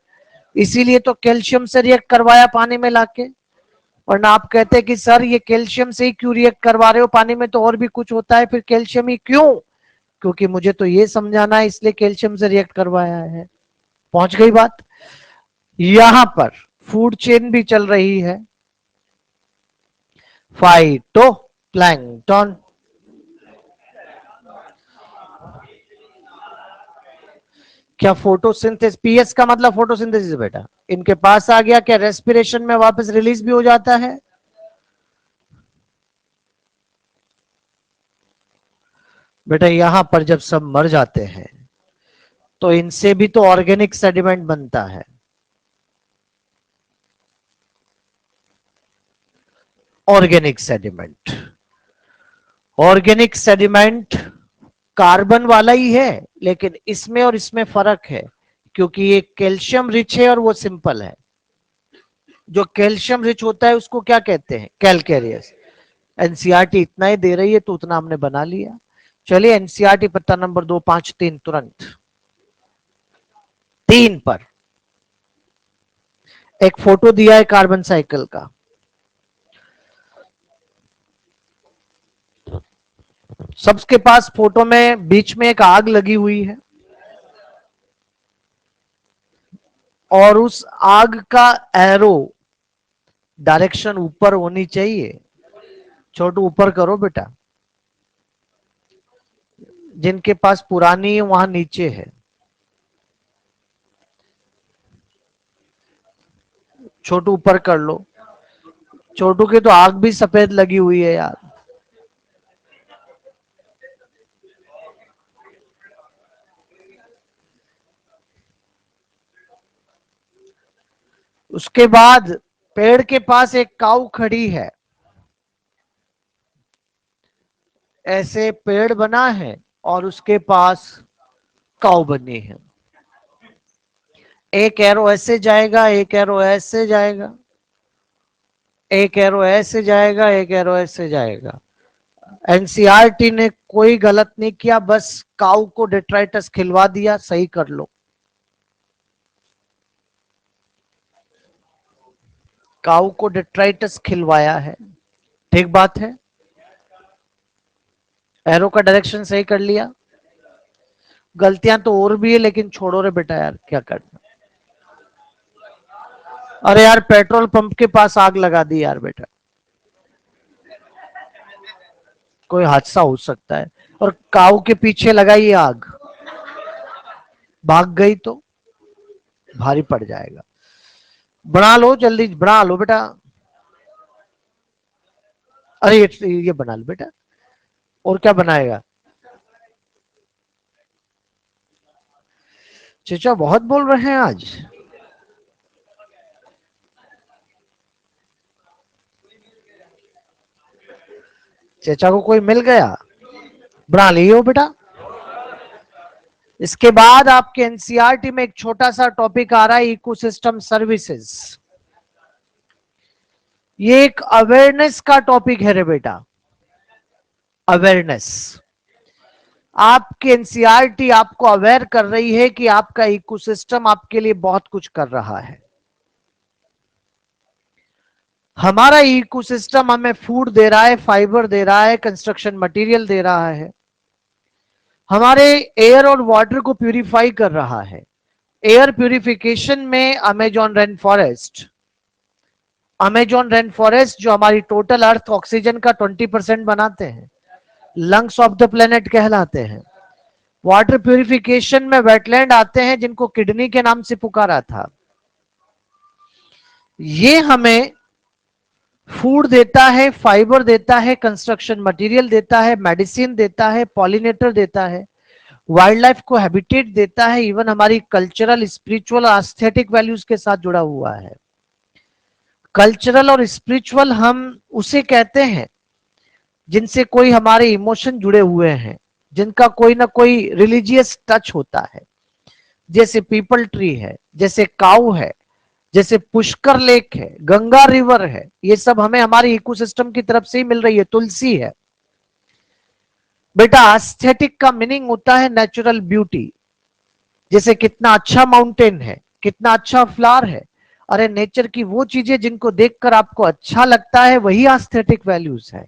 इसीलिए तो कैल्शियम से रिएक्ट करवाया पानी में लाके। और ना आप कहते हैं कि सर ये कैल्शियम से ही क्यों रिएक्ट करवा रहे हो, पानी में तो और भी कुछ होता है, फिर कैल्शियम ही क्यों? क्योंकि मुझे तो ये समझाना है, इसलिए कैल्शियम से रिएक्ट करवाया है। पहुंच गई बात? यहां पर फूड चेन भी चल रही है। फाइटो प्लैंकटन, क्या फोटोसिंथेसिस, पीएस का मतलब फोटोसिंथेसिस बेटा, इनके पास आ गया, क्या रेस्पिरेशन में वापस रिलीज भी हो जाता है? बेटा यहां पर जब सब मर जाते हैं तो इनसे भी तो ऑर्गेनिक सेडिमेंट बनता है। Organic sediment, organic sediment carbon वाला ही है, लेकिन इसमें और इसमें फर्क है, क्योंकि ये कैल्शियम रिच है और वो सिंपल है। जो कैल्शियम रिच होता है उसको क्या कहते हैं? कैलकेरियस। एनसीईआरटी इतना ही दे रही है तो उतना हमने बना लिया। चलिए एनसीईआरटी पत्ता नंबर 253 तुरंत 3 पर एक फोटो दिया है कार्बन साइकिल का। सबके पास फोटो में बीच में एक आग लगी हुई है और उस आग का एरो डायरेक्शन ऊपर होनी चाहिए। छोटू ऊपर करो बेटा। जिनके पास पुरानी है वहां नीचे है। छोटू ऊपर कर लो। छोटू की तो आग भी सफेद लगी हुई है यार। उसके बाद पेड़ के पास एक काऊ खड़ी है। ऐसे पेड़ बना है और उसके पास काऊ बनी है। एक एरो ऐसे जाएगा, एक एरो ऐसे जाएगा, एक एरो ऐसे जाएगा, एक एरो ऐसे जाएगा। एनसीईआरटी ने कोई गलत नहीं किया, बस काऊ को डेट्राइटस खिलवा दिया। सही कर लो। काऊ को डेट्राइटस खिलवाया है, ठीक बात है। एरो का डायरेक्शन सही कर लिया। गलतियां तो और भी है लेकिन छोड़ो रे बेटा, यार क्या करना। अरे यार पेट्रोल पंप के पास आग लगा दी यार बेटा। कोई हादसा हो सकता है। और काऊ के पीछे लगाई आग, भाग गई तो भारी पड़ जाएगा। बना लो जल्दी, बना लो बेटा। अरे ये बना लो बेटा। और क्या बनाएगा? चचा बहुत बोल रहे हैं आज। चचा को कोई मिल गया, बना लियो बेटा। इसके बाद आपके एनसीईआरटी में एक छोटा सा टॉपिक आ रहा है, इकोसिस्टम सर्विसेज। ये एक अवेयरनेस का टॉपिक है रे बेटा, अवेयरनेस। आपके एनसीईआरटी आपको अवेयर कर रही है कि आपका इकोसिस्टम आपके लिए बहुत कुछ कर रहा है। हमारा इकोसिस्टम हमें फूड दे रहा है, फाइबर दे रहा है, कंस्ट्रक्शन मटेरियल दे रहा है, हमारे एयर और वाटर को प्यूरिफाई कर रहा है। एयर प्यूरिफिकेशन में अमेजॉन रेन फॉरेस्ट जो हमारी टोटल अर्थ ऑक्सीजन का 20% बनाते हैं, लंग्स ऑफ द प्लेनेट कहलाते हैं। वाटर प्यूरिफिकेशन में वेटलैंड आते हैं जिनको किडनी के नाम से पुकारा था। ये हमें फूड देता है, फाइबर देता है, कंस्ट्रक्शन मटेरियल देता है, मेडिसिन देता है, पॉलिनेटर देता है, वाइल्ड लाइफ को हैबिटेट देता है, इवन हमारी कल्चरल, स्पिरिचुअल, एस्थेटिक वैल्यूज के साथ जुड़ा हुआ है। कल्चरल और स्पिरिचुअल हम उसे कहते हैं जिनसे कोई हमारे इमोशन जुड़े हुए हैं, जिनका कोई ना कोई रिलीजियस टच होता है। जैसे पीपल ट्री है, जैसे काऊ है, जैसे पुष्कर लेक है, गंगा रिवर है, ये सब हमें हमारे इकोसिस्टम की तरफ से ही मिल रही है। तुलसी है बेटा। एस्थेटिक का मीनिंग होता है नेचुरल ब्यूटी। जैसे कितना अच्छा माउंटेन है, कितना अच्छा फ्लावर है। अरे नेचर की वो चीजें जिनको देखकर आपको अच्छा लगता है वही एस्थेटिक वैल्यूज है।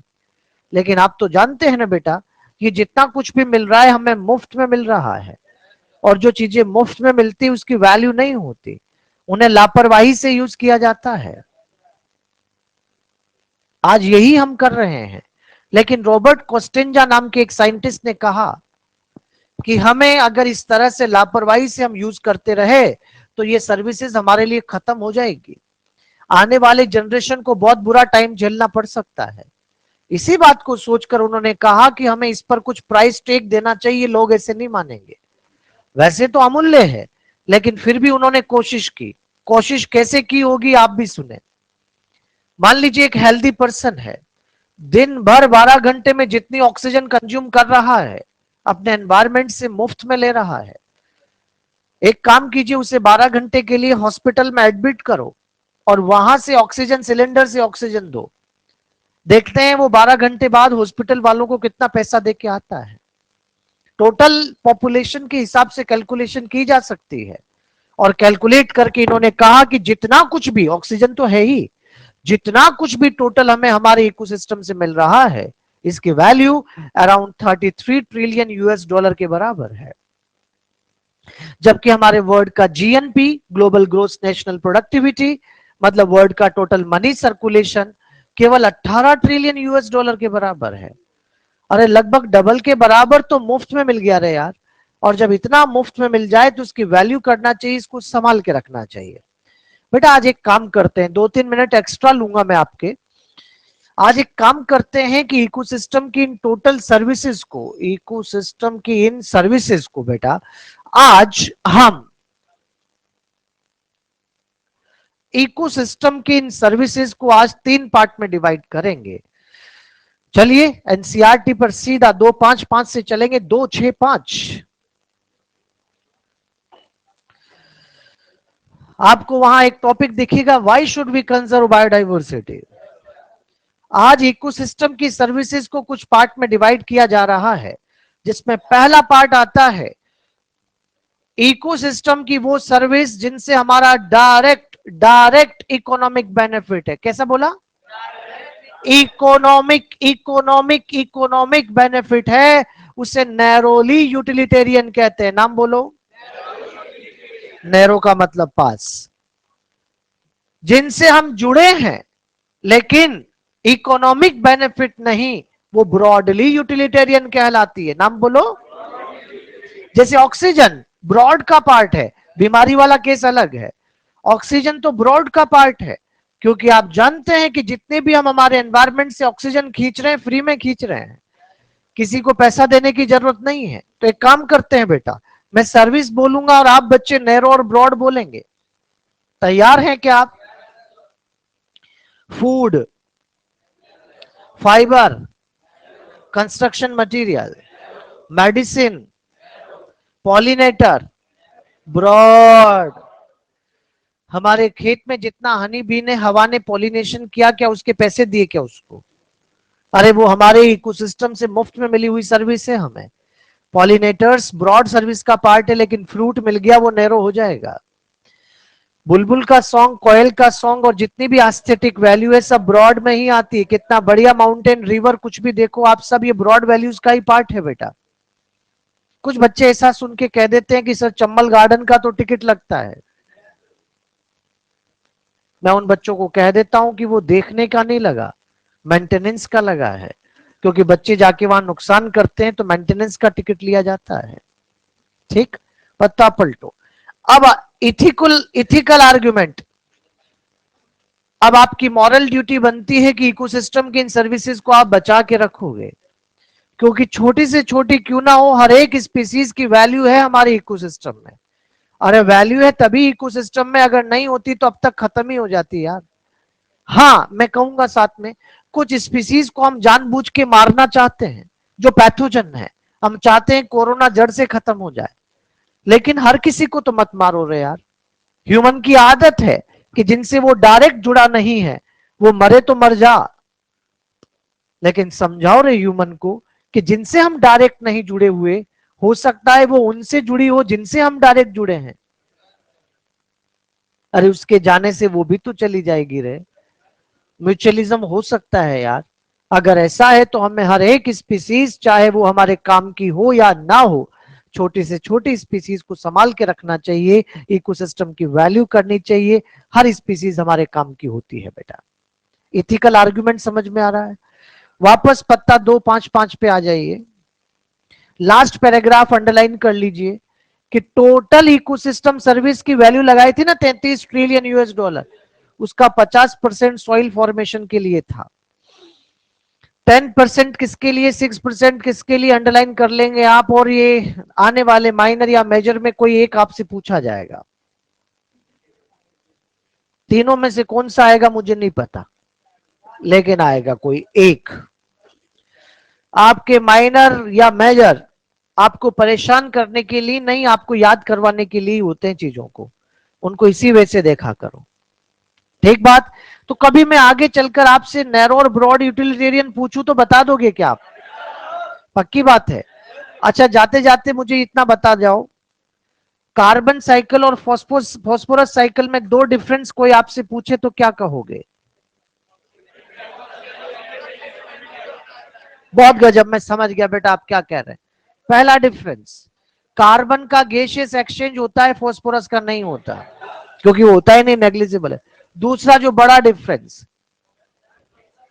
लेकिन आप तो जानते हैं ना बेटा, ये जितना कुछ भी मिल रहा है हमें मुफ्त में मिल रहा है, और जो चीजें मुफ्त में मिलती है उसकी वैल्यू नहीं होती, उन्हें लापरवाही से यूज किया जाता है। आज यही हम कर रहे हैं। लेकिन रॉबर्ट कोस्टेंजा नाम के एक साइंटिस्ट ने कहा कि हमें अगर इस तरह से लापरवाही से हम यूज करते रहे तो ये सर्विसेज हमारे लिए खत्म हो जाएगी। आने वाले जनरेशन को बहुत बुरा टाइम झेलना पड़ सकता है। इसी बात को सोचकर उन्होंने कहा कि हमें इस पर कुछ प्राइस टैग देना चाहिए। लोग ऐसे नहीं मानेंगे, वैसे तो अमूल्य है, लेकिन फिर भी उन्होंने कोशिश की। कोशिश कैसे की होगी आप भी सुने। मान लीजिए एक हेल्दी पर्सन है, दिन भर 12 घंटे में जितनी ऑक्सीजन कंज्यूम कर रहा है अपने एनवायरमेंट से मुफ्त में ले रहा है। एक काम कीजिए, उसे 12 घंटे के लिए हॉस्पिटल में एडमिट करो, और वहां से ऑक्सीजन सिलेंडर से ऑक्सीजन दो, देखते हैं वो 12 घंटे बाद हॉस्पिटल वालों को कितना पैसा दे के आता है। टोटल पॉपुलेशन के हिसाब से कैलकुलेशन की जा सकती है, और कैलकुलेट करके इन्होंने कहा कि जितना कुछ भी ऑक्सीजन तो है ही, जितना कुछ भी टोटल हमें हमारे इकोसिस्टम से मिल रहा है, इसकी value around 33 trillion US dollar के बराबर है। जबकि हमारे वर्ल्ड का GNP, global growth national productivity, मतलब वर्ल्ड का टोटल मनी सर्कुलेशन केवल 18 ट्रिलियन यूएस डॉलर के बराबर है। अरे लगभग डबल के बराबर तो मुफ्त में मिल गया रे यार। और जब इतना मुफ्त में मिल जाए तो उसकी वैल्यू करना चाहिए, इसको संभाल के रखना चाहिए। बेटा आज एक काम करते हैं, 2-3 मिनट एक्स्ट्रा लूंगा मैं आपके। आज एक काम करते हैं कि इकोसिस्टम की इन टोटल सर्विसेज को, इकोसिस्टम की इन सर्विसेज को बेटा आज हम इकोसिस्टम की इन सर्विसेज को आज 3 पार्ट में डिवाइड करेंगे। चलिए एनसीईआरटी पर सीधा 2-5-5 से चलेंगे, 2-6-5। आपको वहां एक टॉपिक दिखेगा, why should we conserve biodiversity. आज इकोसिस्टम की सर्विसेज को कुछ पार्ट में डिवाइड किया जा रहा है, जिसमें पहला पार्ट आता है इकोसिस्टम की वो सर्विस जिनसे हमारा डायरेक्ट इकोनॉमिक बेनिफिट है। कैसा बोला? इकोनॉमिक बेनिफिट है, उसे नैरोली यूटिलिटेरियन कहते हैं। नाम बोलो। नैरो का मतलब पास। जिनसे हम जुड़े हैं लेकिन इकोनॉमिक बेनिफिट नहीं, वो ब्रॉडली यूटिलिटेरियन कहलाती है। नाम बोलो। जैसे ऑक्सीजन ब्रॉड का पार्ट है, बीमारी वाला केस अलग है। ऑक्सीजन तो ब्रॉड का पार्ट है, क्योंकि आप जानते हैं कि जितने भी हम हमारे एनवायरमेंट से ऑक्सीजन खींच रहे हैं, फ्री में खींच रहे हैं, किसी को पैसा देने की जरूरत नहीं है। तो एक काम करते हैं बेटा, मैं सर्विस बोलूंगा और आप बच्चे नैरो और ब्रॉड बोलेंगे। तैयार हैं क्या आप? Food, fibre, construction material, medicine, pollinator, broad. हमारे खेत में जितना हनी बी ने, हवा ने पॉलिनेशन किया, क्या उसके पैसे दिए क्या उसको? अरे वो हमारे इकोसिस्टम से मुफ्त में मिली हुई सर्विस है हमें। पॉलिनेटर्स ब्रॉड सर्विस का पार्ट है, लेकिन फ्रूट मिल गया वो नैरो हो जाएगा। बुलबुल का सॉन्ग, कोयल का सॉन्ग और जितनी भी एस्थेटिक वैल्यू है सब ब्रॉड में ही आती है। कितना बढ़िया माउंटेन, रिवर, कुछ भी देखो आप, सब ये ब्रॉड वैल्यूज का ही पार्ट है बेटा। कुछ बच्चे ऐसा सुन के कह देते हैं कि सर चंबल गार्डन का तो टिकट लगता है। मैं उन बच्चों को कह देता हूं कि वो देखने का नहीं लगा, मेंटेनेंस का लगा है, क्योंकि बच्चे जाके वहां नुकसान करते हैं तो मेंटेनेंस का टिकट लिया जाता है। ठीक, पत्ता पलटो। अब इथिकल आर्ग्यूमेंट। अब आपकी मॉरल ड्यूटी बनती है कि इकोसिस्टम की इन सर्विसेज को आप बचा के रखोगे, क्योंकि छोटी से छोटी क्यों ना हो, हर एक स्पीसीज की वैल्यू है हमारे इकोसिस्टम में। अरे वैल्यू है तभी इकोसिस्टम में, अगर नहीं होती तो अब तक खत्म ही हो जाती यार। हाँ मैं कहूंगा साथ में, कुछ स्पीसीज को हम जानबूझ के मारना चाहते हैं जो पैथोजन है। हम चाहते हैं कोरोना जड़ से खत्म हो जाए, लेकिन हर किसी को तो मत मारो रे यार। ह्यूमन की आदत है कि जिनसे वो डायरेक्ट जुड़ा नहीं है वो मरे तो मर जा, लेकिन समझाओ रे ह्यूमन को कि जिनसे हम डायरेक्ट नहीं जुड़े हुए, हो सकता है वो उनसे जुड़ी हो जिनसे हम डायरेक्ट जुड़े हैं। अरे उसके जाने से वो भी तो चली जाएगी रे। म्यूचुअलिज्म हो सकता है यार। अगर ऐसा है तो हमें हर एक स्पीसीज, चाहे वो हमारे काम की हो या ना हो, छोटी से छोटी स्पीसीज को संभाल के रखना चाहिए, इकोसिस्टम की वैल्यू करनी चाहिए। हर स्पीसीज हमारे काम की होती है बेटा। इथिकल आर्गुमेंट समझ में आ रहा है? वापस पत्ता 2-5-5 पे आ जाइए। लास्ट पैराग्राफ अंडरलाइन कर लीजिए कि टोटल इकोसिस्टम सर्विस की वैल्यू लगाई थी ना 33 ट्रिलियन यूएस डॉलर, उसका 50% सॉइल फॉर्मेशन के लिए था। 10% किसके लिए, 6% किसके लिए, अंडरलाइन कर लेंगे आप। और ये आने वाले माइनर या मेजर में कोई एक आपसे पूछा जाएगा। तीनों में से कौन सा आएगा मुझे नहीं पता, लेकिन आएगा कोई एक। आपके माइनर या मेजर आपको परेशान करने के लिए नहीं, आपको याद करवाने के लिए होते हैं चीजों को। उनको इसी वे से देखा करो। ठीक बात। तो कभी मैं आगे चलकर आपसे नैरो और ब्रॉड यूटिलिटेरियन पूछूं तो बता दोगे क्या आप? पक्की बात है। अच्छा, जाते जाते मुझे इतना बता जाओ, कार्बन साइकिल और फॉस्फोरस साइकिल में दो डिफरेंस कोई आपसे पूछे तो क्या कहोगे? बहुत गजब, मैं समझ गया बेटा आप क्या कह रहे हैं। पहला डिफरेंस, कार्बन का गैसियस एक्सचेंज होता है, फॉस्फोरस का नहीं होता, क्योंकि वो होता ही नहीं, नेग्लिजिबल है। दूसरा जो बड़ा डिफरेंस,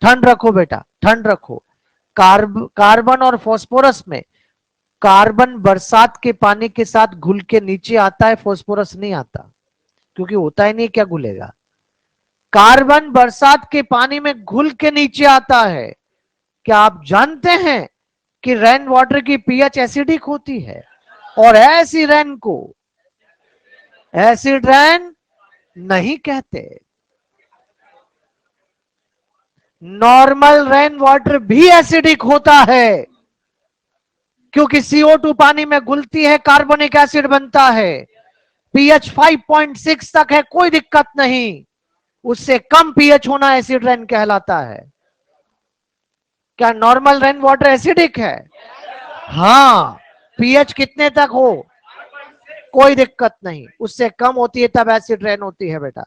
ठंड रखो बेटा, ठंड रखो, कार्बन और फॉस्फोरस में कार्बन बरसात के पानी के साथ घुल के नीचे आता है, फॉस्फोरस नहीं आता, क्योंकि होता ही नहीं, क्या घुलेगा। कार्बन बरसात के पानी में घुल के नीचे आता है। क्या आप जानते हैं कि रेन वाटर की पीएच एसिडिक होती है, और ऐसी रेन को एसिड रेन नहीं कहते। नॉर्मल रेन वाटर भी एसिडिक होता है, क्योंकि CO2 पानी में घुलती है, कार्बोनिक एसिड बनता है, पीएच 5.6 तक है, कोई दिक्कत नहीं, उससे कम पीएच होना एसिड रेन कहलाता है। क्या नॉर्मल रेन वाटर एसिडिक है? हाँ, पीएच कितने तक हो कोई दिक्कत नहीं, उससे कम होती है तब एसिड रेन होती है बेटा।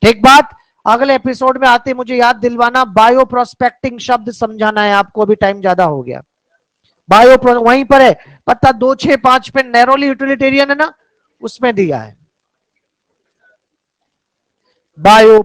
ठीक बात। अगले एपिसोड में आते मुझे याद दिलवाना, बायो प्रोस्पेक्टिंग शब्द समझाना है आपको, अभी टाइम ज्यादा हो गया। बायो वहीं पर है, पता 265 पे नैरोली यूटिलिटेरियन है ना, उसमें दिया है बायो